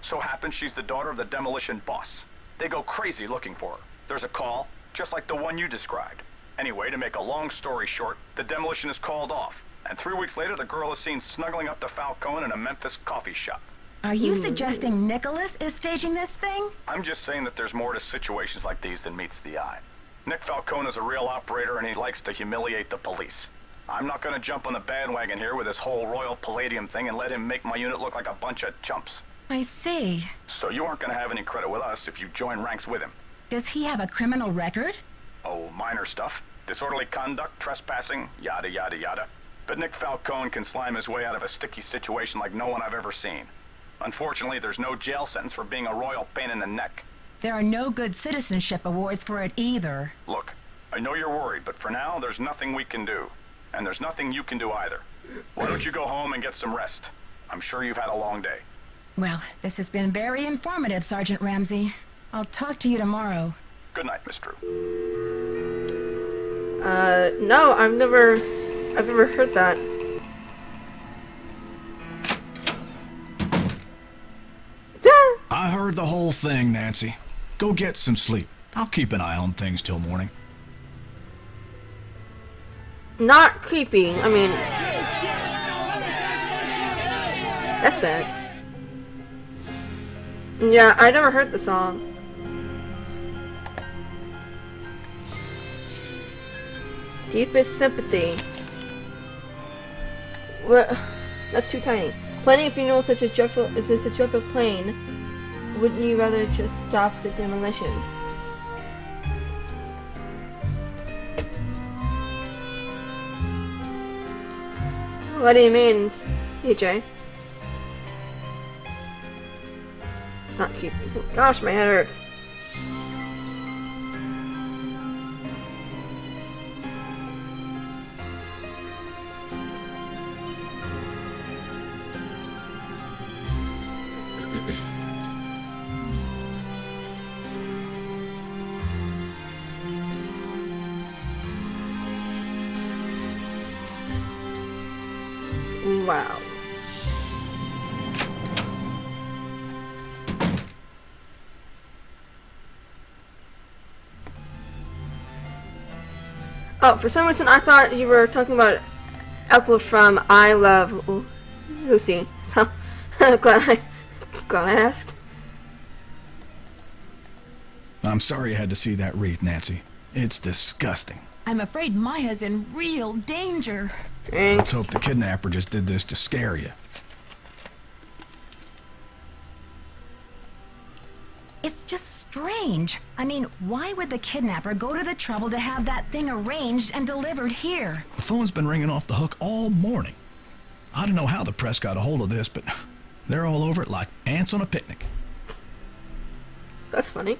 So happens she's the daughter of the demolition boss. They go crazy looking for her. There's a call, just like the one you described. Anyway, to make a long story short, the demolition is called off. And 3 weeks later, the girl is seen snuggling up to Falcone in a Memphis coffee shop. Are you suggesting Nicholas is staging this thing? I'm just saying that there's more to situations like these than meets the eye. Nick Falcone is a real operator, and he likes to humiliate the police. I'm not going to jump on the bandwagon here with this whole Royal Palladium thing and let him make my unit look like a bunch of chumps. I see. So you aren't going to have any credit with us if you join ranks with him. Does he have a criminal record? Oh, minor stuff. Disorderly conduct, trespassing, yada yada yada. But Nick Falcone can slime his way out of a sticky situation like no one I've ever seen. Unfortunately, there's no jail sentence for being a royal pain in the neck. There are no good citizenship awards for it either. Look, I know you're worried, but for now, there's nothing we can do. And there's nothing you can do either. Why don't you go home and get some rest? I'm sure you've had a long day. Well, this has been very informative, Sergeant Ramsey. I'll talk to you tomorrow. Good night, Miss Drew. No, I've never heard that. I heard the whole thing, Nancy. Go get some sleep. I'll keep an eye on things till morning. Not creepy. I mean, that's bad. Yeah, I never heard the song. Deepest sympathy. What? That's too tiny. Planning a funeral is such a dreadful plane. Wouldn't you rather just stop the demolition? What do you mean, AJ? It's not cute. Gosh, my head hurts. Wow. Oh, for some reason I thought you were talking about Ethel from I Love Lucy. So glad I asked. I'm sorry you had to see that wreath, Nancy. It's disgusting. I'm afraid Maya's in real danger. Let's hope the kidnapper just did this to scare you. It's just strange. I mean, why would the kidnapper go to the trouble to have that thing arranged and delivered here? The phone's been ringing off the hook all morning. I don't know how the press got a hold of this, but they're all over it like ants on a picnic. That's funny.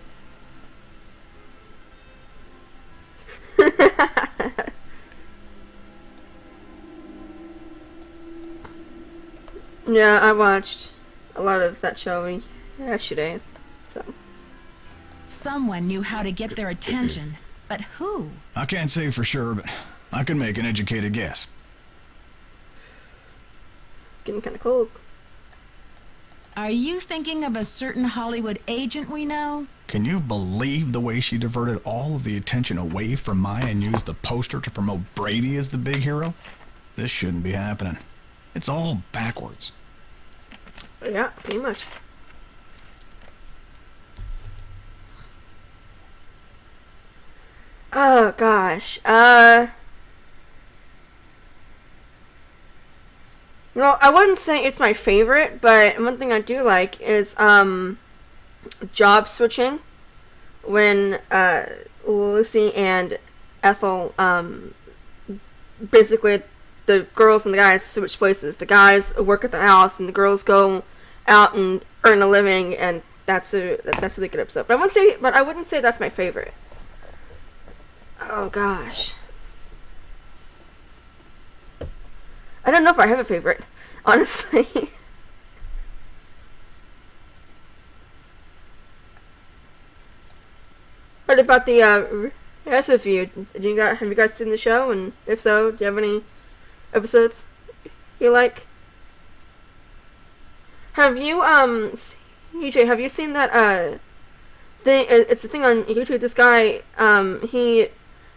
Yeah, I watched a lot of that show yesterday, so. Someone knew how to get their attention, but who? I can't say for sure, but I can make an educated guess. Getting kind of cold. Are you thinking of a certain Hollywood agent we know? Can you believe the way she diverted all of the attention away from Maya and used the poster to promote Brady as the big hero? This shouldn't be happening. It's all backwards. Yeah, pretty much. Oh gosh. Well, I wouldn't say it's my favorite, but one thing I do like is job switching when Lucy and Ethel basically the girls and the guys switch places. The guys work at the house and the girls go out and earn a living, and that's a really good episode. But I wouldn't say that's my favorite. Oh gosh. I don't know if I have a favorite, honestly. What about the rest of you? Have you guys seen the show? And if so, do you have any episodes you like? Have you EJ, have you seen that thing? It's a thing on YouTube. This guy he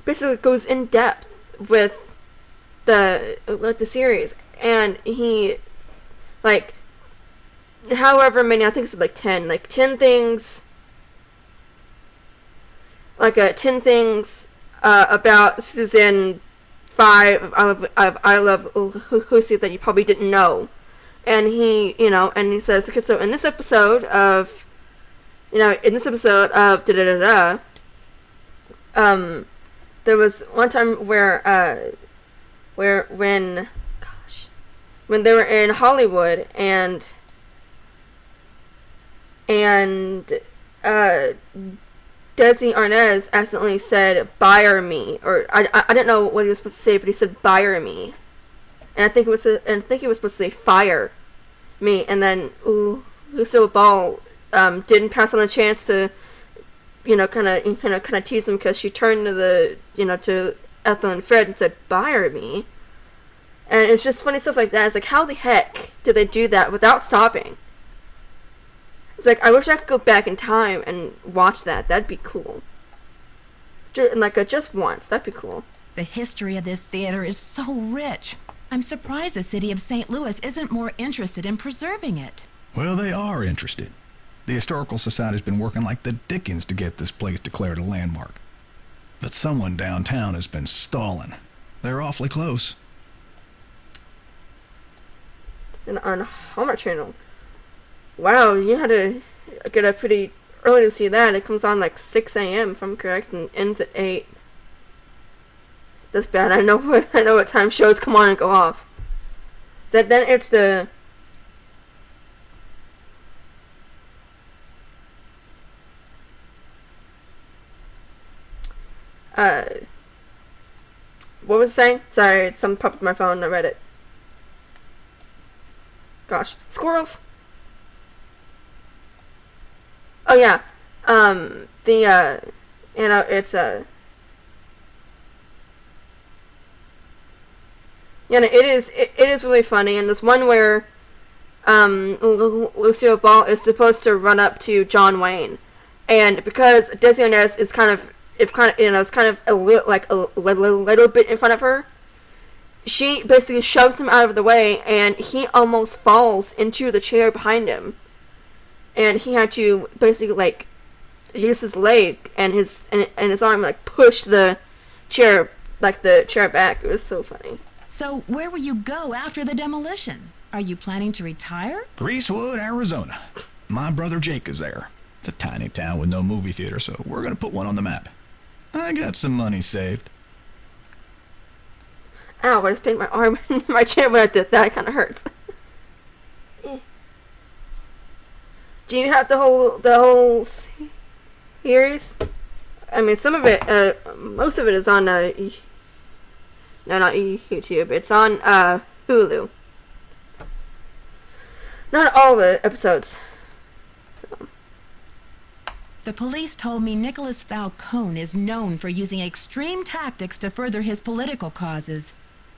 basically goes in depth with the series, and he however many, I think it's 10 things, 10 things about season 5 of I Love Lucy that you probably didn't know. And he says, okay, so in this episode of da da da da, there was one time where when they were in Hollywood and Desi Arnaz accidentally said "buyer me," or I didn't know what he was supposed to say, but he said "buyer me," and I think he was supposed to say "fire me," and then Lucille Ball didn't pass on the chance to kind of tease him, because she turned to to Ethel and Fred and said "buyer me," and it's just funny stuff like that. It's like, how the heck did they do that without stopping? It's like, I wish I could go back in time and watch that. That'd be cool. Just once. That'd be cool. The history of this theater is so rich. I'm surprised the city of St. Louis isn't more interested in preserving it. Well, they are interested. The Historical Society's been working like the dickens to get this place declared a landmark. But someone downtown has been stalling. They're awfully close. And on Hallmark Channel. Wow, you had to get up pretty early to see that. It comes on 6 a.m. if I'm correct, and ends at 8. That's bad. I know what time shows come on and go off. Then it's the what was it saying? Sorry, something popped up on my phone and I read it. Gosh, squirrels. Oh yeah, it's it is really funny, and this one where Lucille Ball is supposed to run up to John Wayne, and because Desi Arnaz is kind of if kind of, it's kind of a little bit in front of her, she basically shoves him out of the way, and he almost falls into the chair behind him. And he had to basically like use his leg and his arm like push the chair back. It was so funny. So where will you go after the demolition? Are you planning to retire? Greasewood, Arizona. My brother Jake is there. It's a tiny town with no movie theater, so we're gonna put one on the map. I got some money saved. Ow, I just pinned my arm in my chair when I did that. It kind of hurts. Do you have the whole series? I mean, some of it, most of it is on, no, not YouTube. It's on, Hulu. Not all the episodes. So. The police told me Nicholas Falcone is known for using extreme tactics to further his political causes.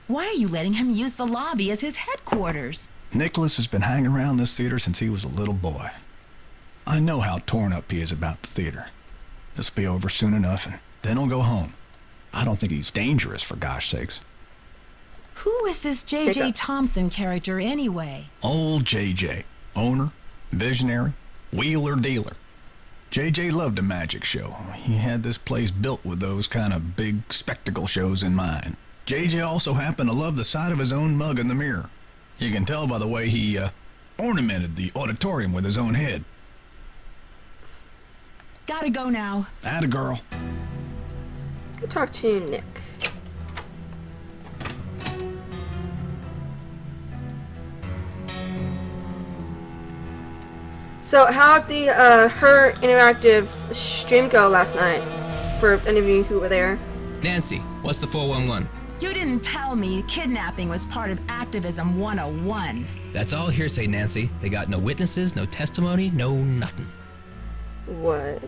Why are you letting him use the lobby as his headquarters? Nicholas has been hanging around this theater since he was a little boy. I know how torn up he is about the theater. This'll be over soon enough, and then he'll go home. I don't think he's dangerous, for gosh sakes. Who is this J.J. Thompson character anyway? Old J.J. Owner, visionary, wheeler dealer. J.J. loved a magic show. He had this place built with those kind of big spectacle shows in mind. J.J. also happened to love the sight of his own mug in the mirror. You can tell by the way he ornamented the auditorium with his own head. Gotta go now. Atta girl. Go talk to you, Nick. So how did the her interactive stream go last night? For any of you who were there. Nancy, what's the 411? You didn't tell me kidnapping was part of Activism 101. That's all hearsay, Nancy. They got no witnesses, no testimony, no nothing. What?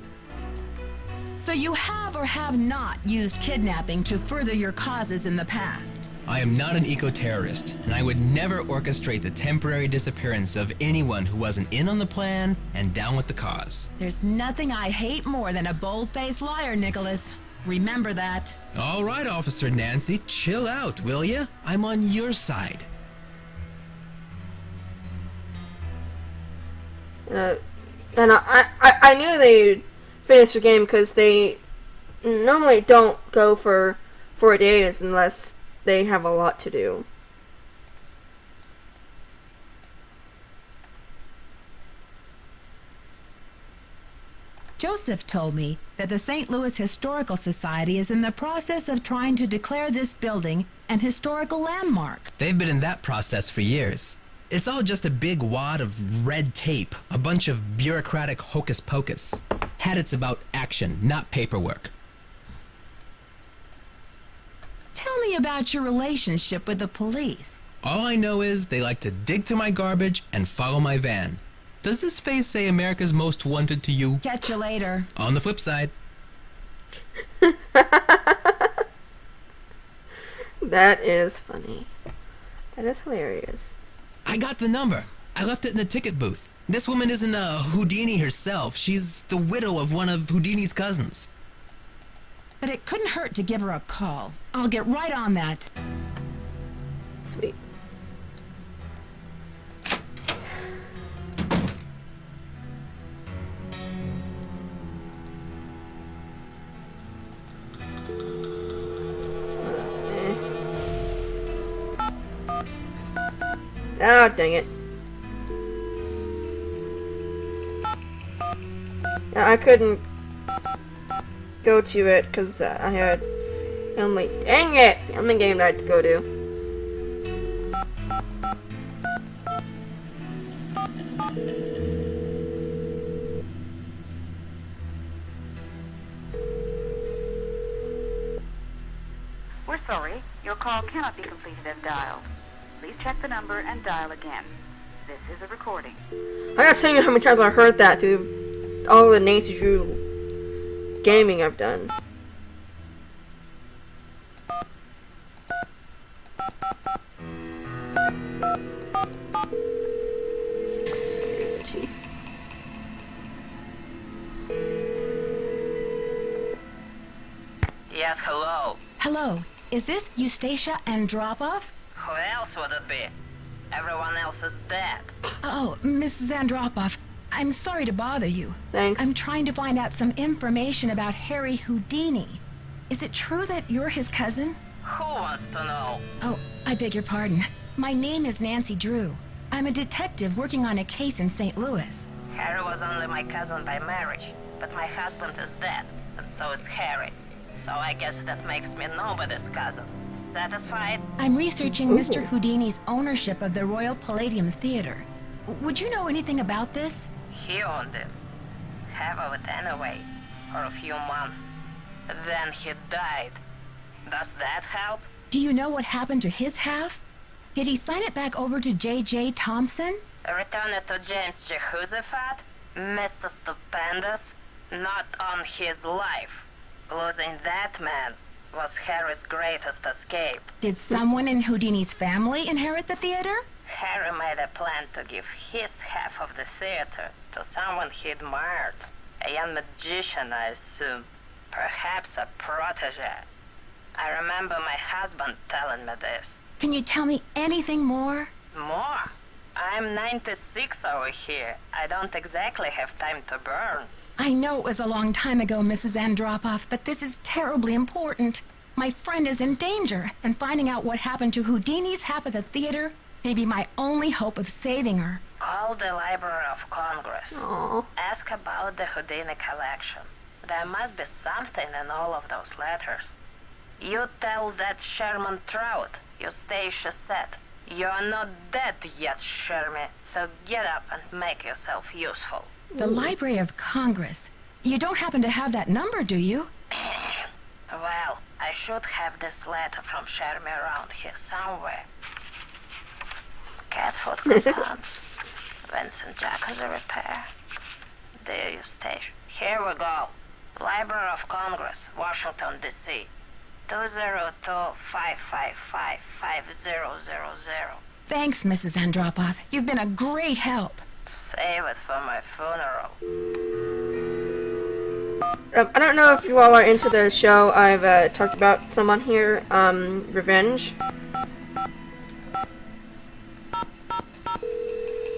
So you have or have not used kidnapping to further your causes in the past? I am not an eco-terrorist, and I would never orchestrate the temporary disappearance of anyone who wasn't in on the plan and down with the cause. There's nothing I hate more than a bold-faced liar, Nicholas. Remember that. All right, Officer Nancy, chill out, will ya? I'm on your side. And I knew they'd finish the game because they normally don't go for 4 days unless they have a lot to do. Joseph told me that the St. Louis Historical Society is in the process of trying to declare this building an historical landmark. They've been in that process for years. It's all just a big wad of red tape, a bunch of bureaucratic hocus pocus. Hadit's about action, not paperwork. Tell me about your relationship with the police. All I know is they like to dig through my garbage and follow my van. Does this face say America's Most Wanted to you? Catch you later. On the flip side. That is funny. That is hilarious. I got the number. I left it in the ticket booth. This woman isn't a Houdini herself. She's the widow of one of Houdini's cousins. But it couldn't hurt to give her a call. I'll get right on that. Sweet. Oh, dang it. I couldn't go to it because I had family. Dang it! Family game I had to go to. We're sorry. Your call cannot be completed as dialed. Please check the number and dial again. This is a recording. I gotta tell you how many times I heard that through all the Nancy Drew gaming I've done. Hello, is this Eustacia Andropov? Who else would it be? Everyone else is dead. Oh, Mrs. Andropov, I'm sorry to bother you. Thanks. I'm trying to find out some information about Harry Houdini. Is it true that you're his cousin? Who wants to know? Oh, I beg your pardon. My name is Nancy Drew. I'm a detective working on a case in St. Louis. Harry was only my cousin by marriage, but my husband is dead, and so is Harry. So I guess that makes me nobody's cousin. Satisfied? I'm researching Mr. Houdini's ownership of the Royal Palladium Theater. Would you know anything about this? He owned it. Half of it anyway, for a few months. Then he died. Does that help? Do you know what happened to his half? Did he sign it back over to J.J. Thompson? Return it to James Jehoshaphat? Mr. Stupendous? Not on his life. Losing that man was Harry's greatest escape. Did someone in Houdini's family inherit the theater? Harry made a plan to give his half of the theater to someone he admired. A young magician, I assume. Perhaps a protege. I remember my husband telling me this. Can you tell me anything more? More? I'm 96 over here. I don't exactly have time to burn. I know it was a long time ago, Mrs. Andropov, but this is terribly important. My friend is in danger, and finding out what happened to Houdini's half of the theater may be my only hope of saving her. Call the Library of Congress. Aww. Ask about the Houdini collection. There must be something in all of those letters. You tell that Sherman Trout, Eustacia said. You're not dead yet, Sherman, so get up and make yourself useful. The Library of Congress. You don't happen to have that number, do you? Well, I should have this letter from Sherman around here somewhere. Catfoot coupons. Vincent Jacques repair. Dear Eustacia. Here we go. Library of Congress, Washington, D.C. 202-555-5000. Thanks, Mrs. Andropov. You've been a great help. Save it for my funeral. I don't know if you all are into the show. I've talked about some on here. Revenge.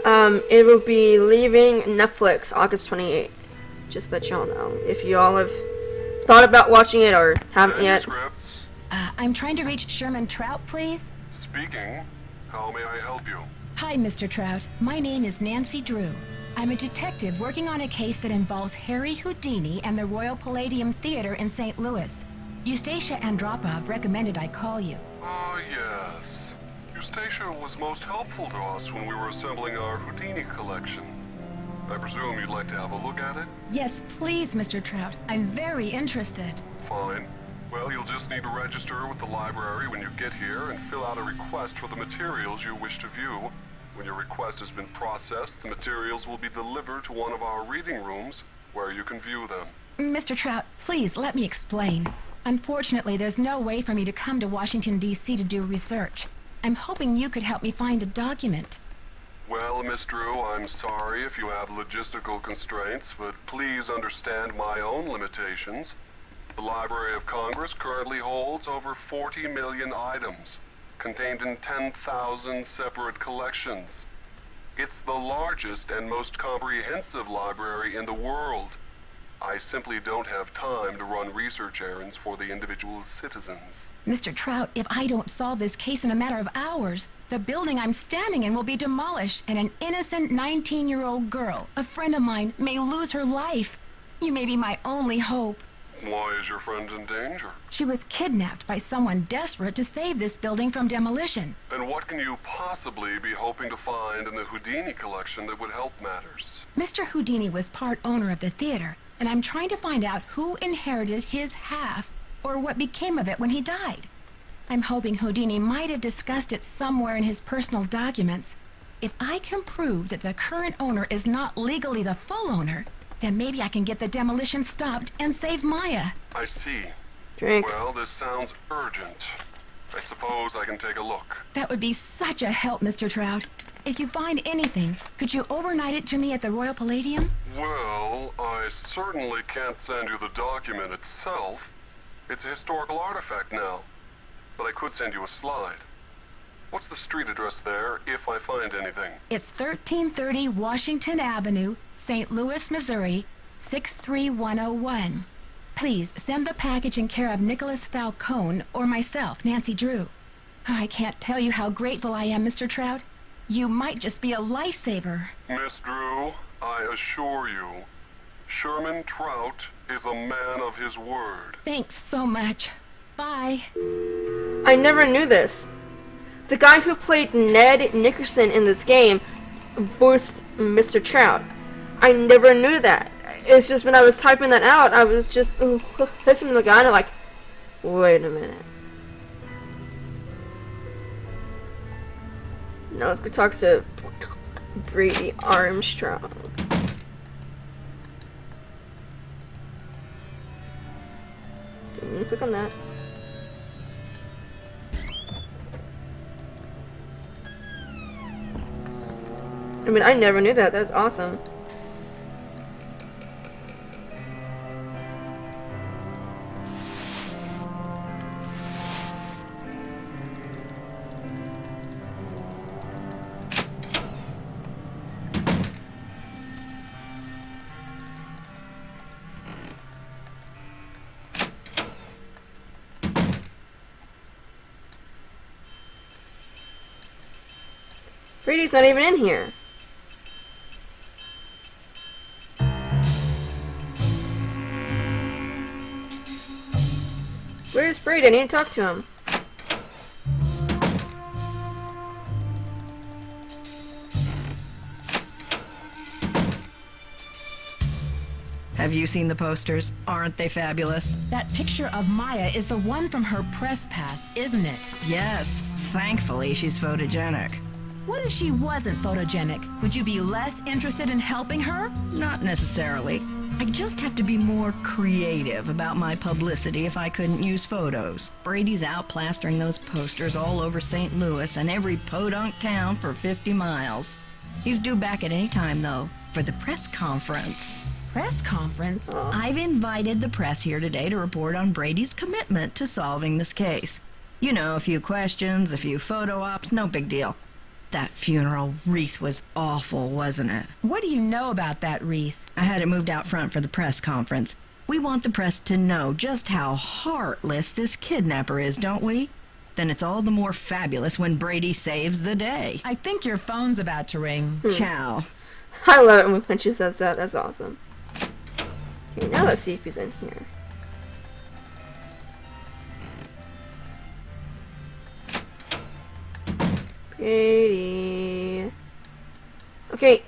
It will be leaving Netflix August 28th. Just let y'all know. If you all have thought about watching it or haven't yet. I'm trying to reach Sherman Trout, please. Speaking. How may I help you? Hi, Mr. Trout. My name is Nancy Drew. I'm a detective working on a case that involves Harry Houdini and the Royal Palladium Theater in St. Louis. Eustacia Andropov recommended I call you. Ah, yes. Eustacia was most helpful to us when we were assembling our Houdini collection. I presume you'd like to have a look at it? Yes, please, Mr. Trout. I'm very interested. Fine. Well, you'll just need to register with the library when you get here and fill out a request for the materials you wish to view. When your request has been processed, the materials will be delivered to one of our reading rooms where you can view them. Mr. Trout, please let me explain. Unfortunately, there's no way for me to come to Washington, D.C. to do research. I'm hoping you could help me find a document. Well, Miss Drew, I'm sorry if you have logistical constraints, but please understand my own limitations. The Library of Congress currently holds over 40 million items, contained in 10,000 separate collections. It's the largest and most comprehensive library in the world. I simply don't have time to run research errands for the individual citizens. Mr. Trout, if I don't solve this case in a matter of hours, the building I'm standing in will be demolished and an innocent 19-year-old girl, a friend of mine, may lose her life. You may be my only hope. Why is your friend in danger? She was kidnapped by someone desperate to save this building from demolition. And what can you possibly be hoping to find in the Houdini collection that would help matters? Mr. Houdini was part owner of the theater, and I'm trying to find out who inherited his half, or what became of it when he died. I'm hoping Houdini might have discussed it somewhere in his personal documents. If I can prove that the current owner is not legally the full owner, then maybe I can get the demolition stopped and save Maya. I see. Drink. Well, this sounds urgent. I suppose I can take a look. That would be such a help, Mr. Trout. If you find anything, could you overnight it to me at the Royal Palladium? Well, I certainly can't send you the document itself, It's a historical artifact now. But I could send you a slide. What's the street address there, if I find anything? It's 1330 Washington Avenue, St. Louis, Missouri, 63101. Please send the package in care of Nicholas Falcone or myself, Nancy Drew. I can't tell you how grateful I am, Mr. Trout. You might just be a lifesaver. Miss Drew, I assure you, Sherman Trout is a man of his word. Thanks so much. Bye. I never knew this. The guy who played Ned Nickerson in this game voiced Mr. Trout. I never knew that. It's just when I was typing that out, I was just listening to the guy and I'm like, wait a minute. Now let's go talk to Brady Armstrong. Didn't click on that. I mean, I never knew that. That's awesome. Brady's not even in here. Where's Brady? I need to talk to him. Have you seen the posters? Aren't they fabulous? That picture of Maya is the one from her press pass, isn't it? Yes. Thankfully, she's photogenic. What if she wasn't photogenic? Would you be less interested in helping her? Not necessarily. I just have to be more creative about my publicity if I couldn't use photos. Brady's out plastering those posters all over St. Louis and every podunk town for 50 miles. He's due back at any time, though, for the press conference. Press conference? I've invited the press here today to report on Brady's commitment to solving this case. You know, a few questions, a few photo ops, no big deal. That funeral wreath was awful, wasn't it? What do you know about that wreath? I had it moved out front for the press conference. We want the press to know just how heartless this kidnapper is, don't we? Then it's all the more fabulous when Brady saves the day. I think your phone's about to ring. Ciao. I love it when she says that. That's awesome. Okay, now let's see if he's in here. Brady. Okay,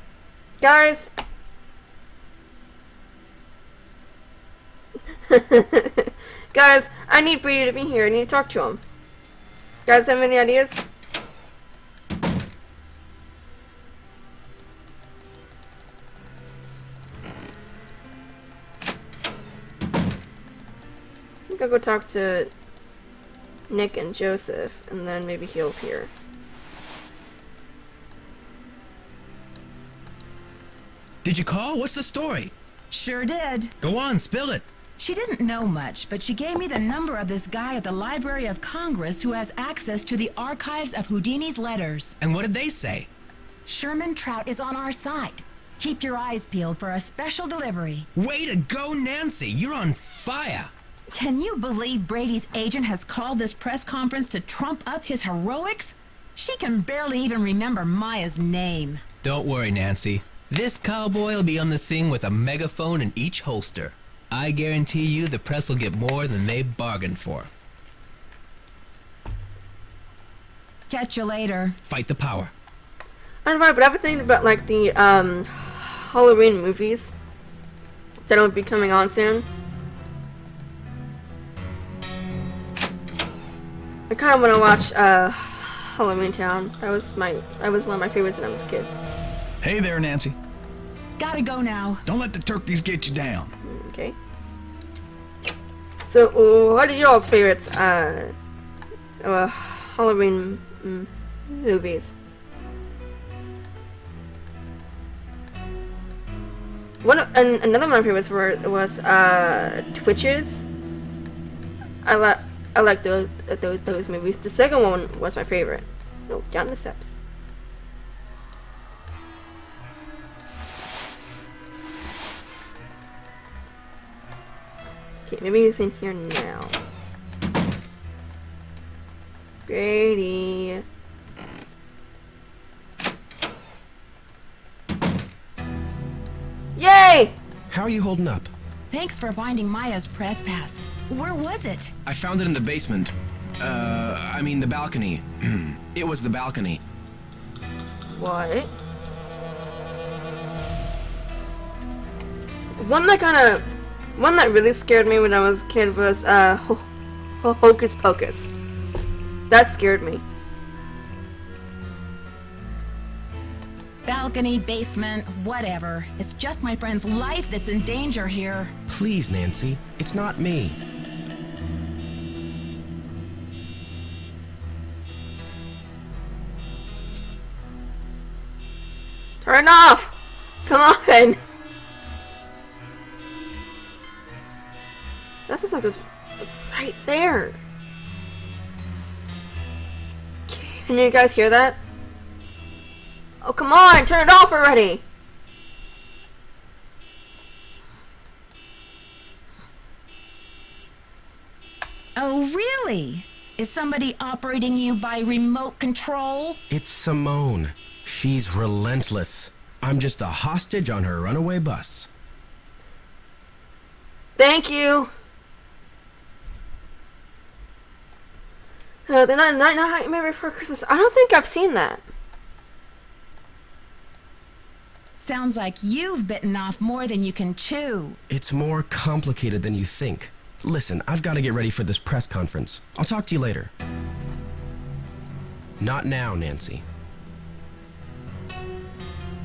guys. Guys, I need Brady to be here. I need to talk to him. Guys, have any ideas? I think I'll go talk to Nick and Joseph, and then maybe he'll appear. Did you call? What's the story? Sure did. Go on, spill it. She didn't know much, but she gave me the number of this guy at the Library of Congress who has access to the archives of Houdini's letters. And what did they say? Sherman Trout is on our side. Keep your eyes peeled for a special delivery. Way to go, Nancy! You're on fire! Can you believe Brady's agent has called this press conference to trump up his heroics? She can barely even remember Maya's name. Don't worry, Nancy. This cowboy will be on the scene with a megaphone in each holster. I guarantee you the press will get more than they bargained for. Catch you later. Fight the power. I don't know, but I've been thinking about like the Halloween movies that will be coming on soon. I kind of want to watch Halloween Town. That was one of my favorites when I was a kid. Hey there, Nancy. Gotta go now. Don't let the turkeys get you down. Okay. So, what are y'all's favorites Halloween movies? Another one of my favorites was Twitches. I like those movies. The second one was my favorite. No, down the steps. Okay, maybe he's in here now. Brady. Yay! How are you holding up? Thanks for finding Maya's press pass. Where was it? I found it in the basement. I mean the balcony. It was the balcony. What? One that really scared me when I was a kid was Hocus Pocus. That scared me. Balcony, basement, whatever. It's just my friend's life that's in danger here. Please, Nancy. It's not me. Turn off! Come on! That's just like it's right there. Can you guys hear that? Oh, come on! Turn it off already! Oh, really? Is somebody operating you by remote control? It's Simone. She's relentless. I'm just a hostage on her runaway bus. Thank you! The Nightmare Before Christmas. I don't think I've seen that. Sounds like you've bitten off more than you can chew. It's more complicated than you think. Listen, I've got to get ready for this press conference. I'll talk to you later. Not now, Nancy.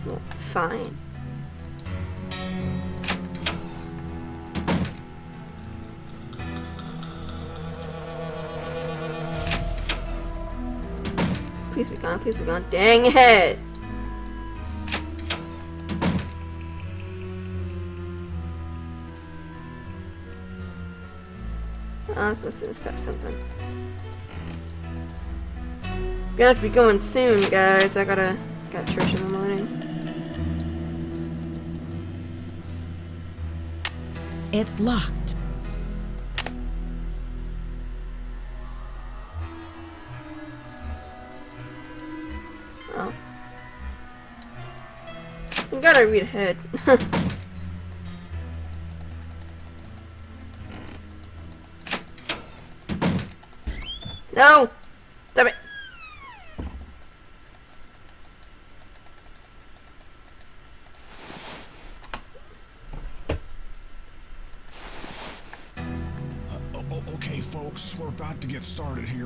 Well, fine. Please be gone, please be gone. Dang it! I'm supposed to inspect something. Gonna have to be going soon, guys. I got church in the morning. It's locked. Oh. You gotta read ahead. No! Stop it! Okay, folks, we're about to get started here.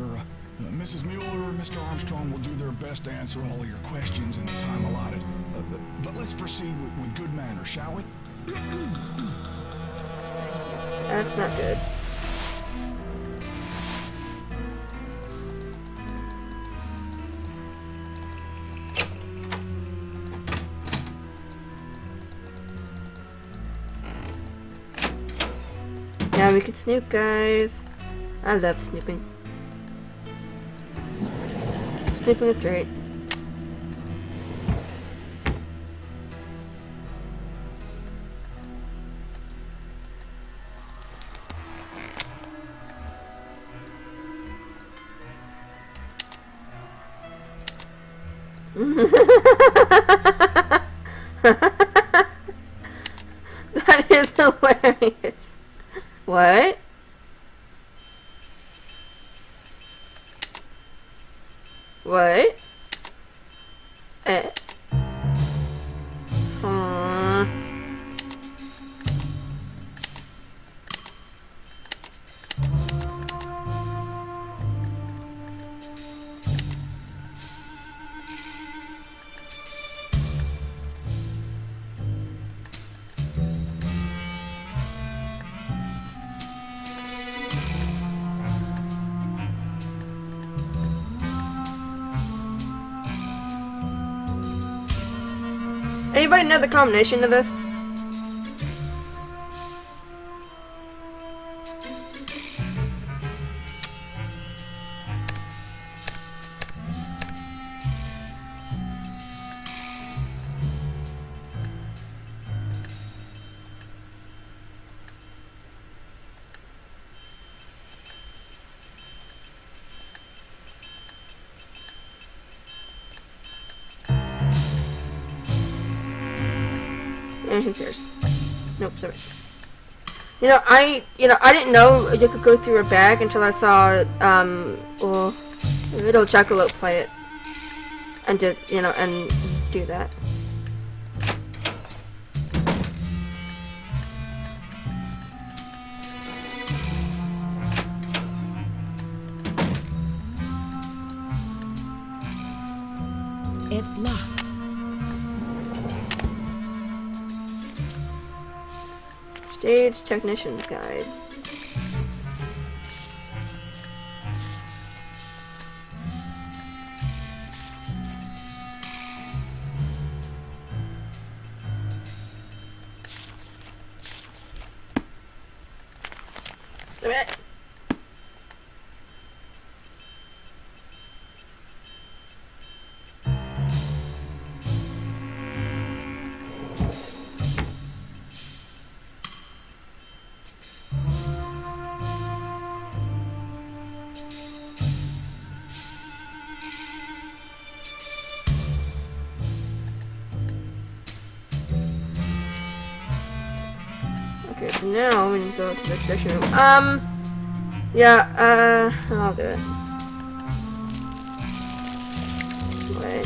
Mrs. Mueller and Mr. Armstrong will do their best to answer all of your questions in the time allotted. But let's proceed with good manners, shall we? That's not good. Now we can snoop, guys. I love snooping. Snooping is great. That is hilarious. What? What? Anybody know the combination of this? who cares? Nope, sorry. I didn't know you could go through a bag until I saw, little Jackalope play it. And do that. It's locked. Stage Technician's Guide. Stop it. Okay, so now we can go to the projection room. Yeah, I'll do it. Wait.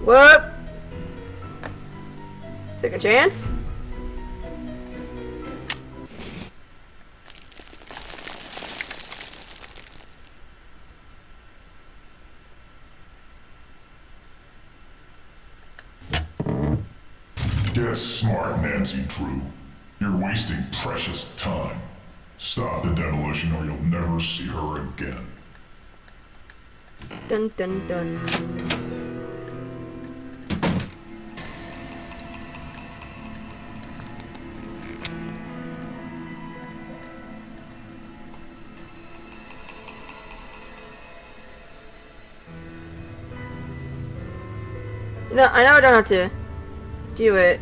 Whoop! Second chance? Get smart, Nancy Drew. You're wasting precious time. Stop the demolition or you'll never see her again. Dun dun dun. I know I don't have to do it,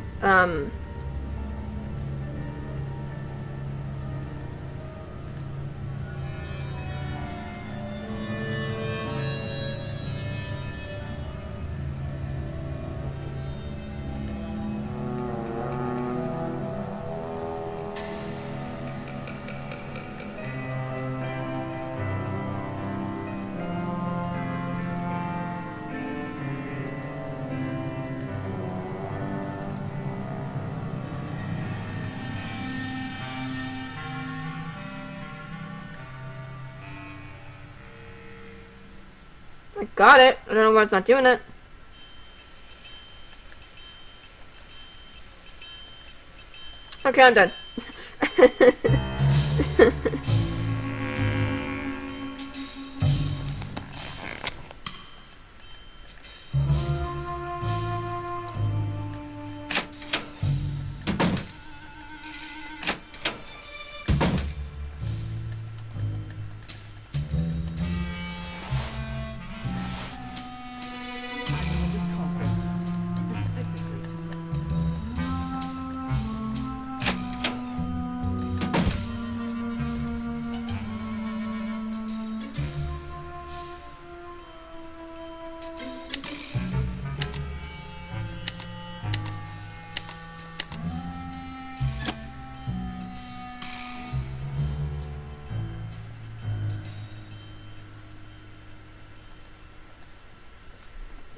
I got it. I don't know why it's not doing it. Okay, I'm done.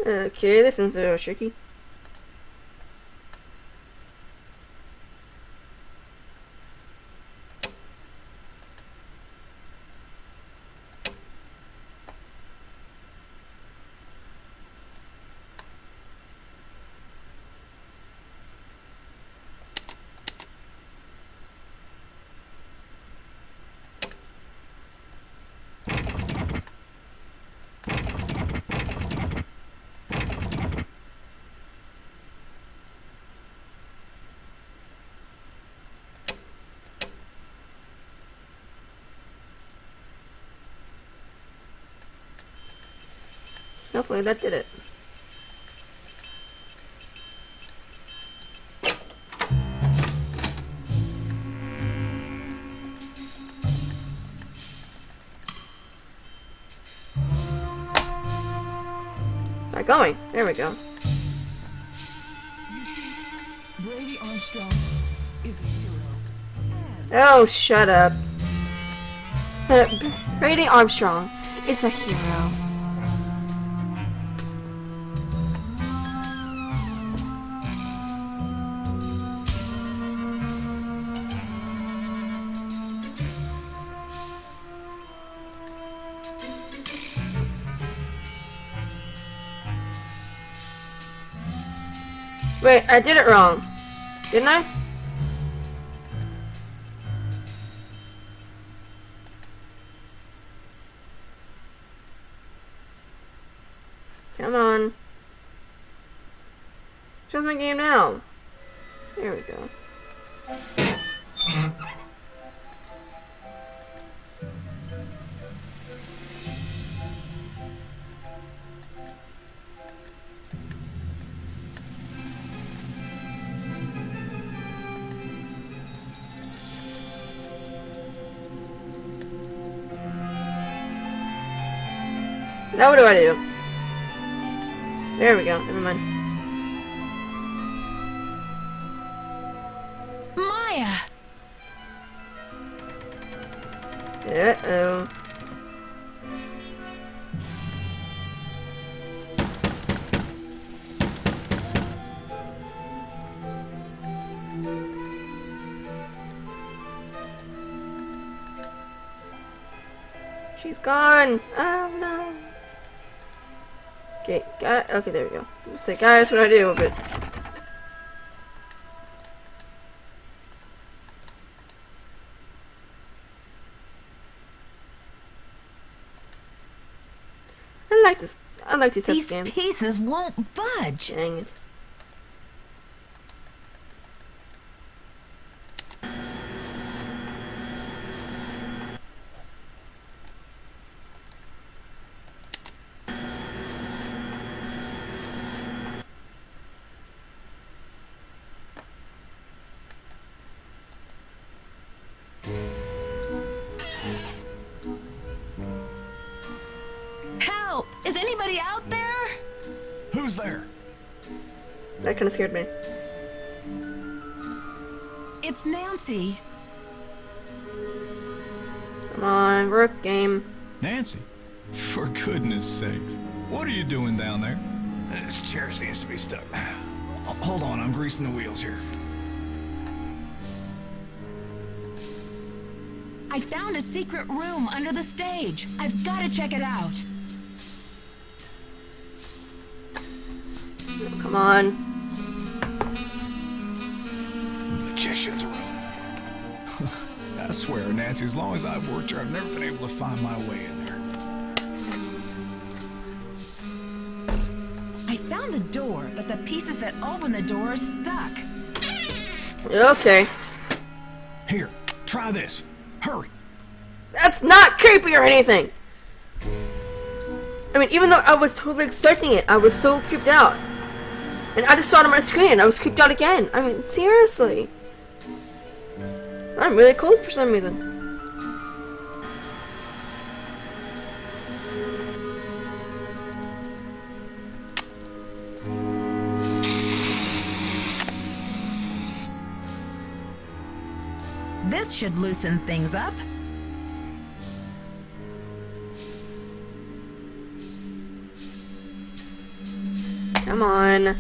Okay, this is tricky. Hopefully that did it. going. There we go. Brady Armstrong is a hero. Oh, shut up. Brady Armstrong is a hero. Wait, I did it wrong. Didn't I? Come on. Show my game now. There we go. Now what do I do? There we go. Never mind. Maya! Uh-oh. She's gone. Oh no. Okay, okay, there we go. I was like, guys, what do I do? But I like this. I like these types These of games. pieces won't budge. Dang it. Help! Is anybody out there? Who's there? That kind of scared me. It's Nancy. Come on, work game. Nancy? For goodness sakes. What are you doing down there? This chair seems to be stuck. Hold on, I'm greasing the wheels here. I found a secret room under the stage. I've got to check it out. Come on. Magician's room. I swear, Nancy, as long as I've worked here, I've never been able to find my way in there. I found the door, but the pieces that open the door are stuck. Okay. Here, try this. Hurry. That's not creepy or anything. I mean, even though I was totally expecting it, I was so creeped out. And I just saw it on my screen and I was creeped out again. I mean, seriously. I'm really cold for some reason. This should loosen things up. Come on.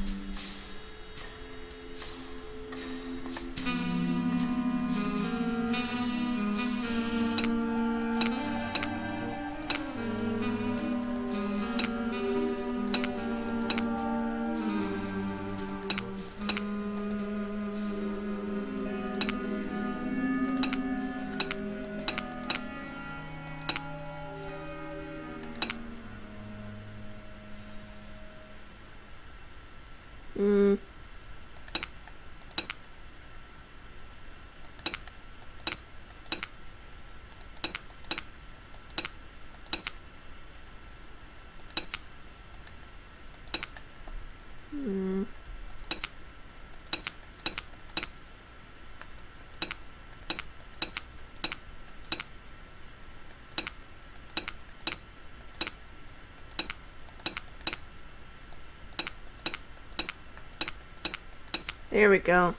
There we go.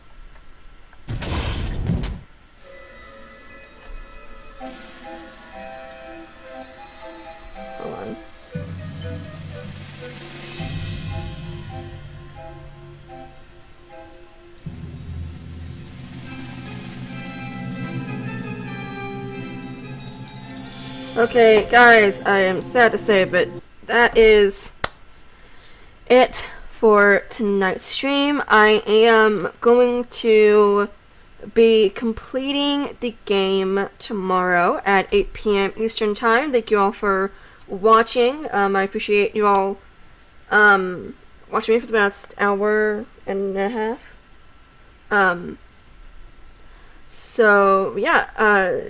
Hold on. Okay, guys, I am sad to say, but that is it for tonight's stream. I am going to be completing the game tomorrow at 8 p.m. Eastern Time. Thank you all for watching. I appreciate you all watching me for the past hour and a half. So, yeah,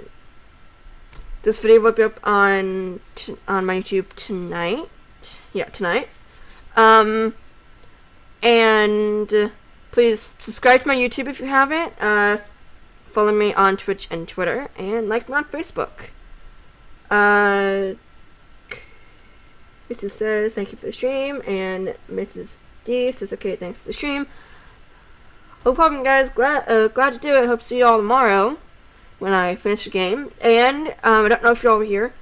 this video will be up on my YouTube tonight. Yeah, tonight. And please subscribe to my YouTube if you haven't. Follow me on Twitch and Twitter, and like me on Facebook. Mrs. says thank you for the stream, and Mrs. D says okay, thanks for the stream. No problem, guys. Glad to do it. Hope to see you all tomorrow when I finish the game. And I don't know if you're all here.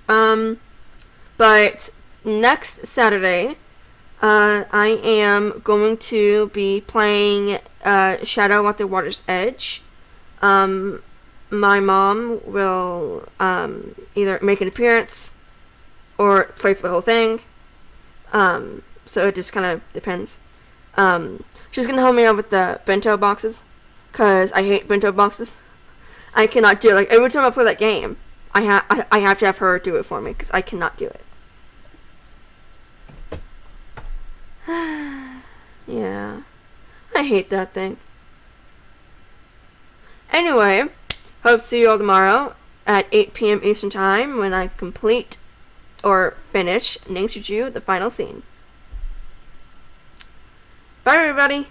But next Saturday, I am going to be playing Shadow at the Water's Edge. My mom will either make an appearance or play for the whole thing. So it just kind of depends. She's going to help me out with the bento boxes, because I hate bento boxes. I cannot do it. Like, every time I play that game, I have to have her do it for me, because I cannot do it. Yeah. I hate that thing. Anyway, hope to see you all tomorrow at 8 p.m. Eastern Time when I complete or finish Ningsuju, the final scene. Bye, everybody.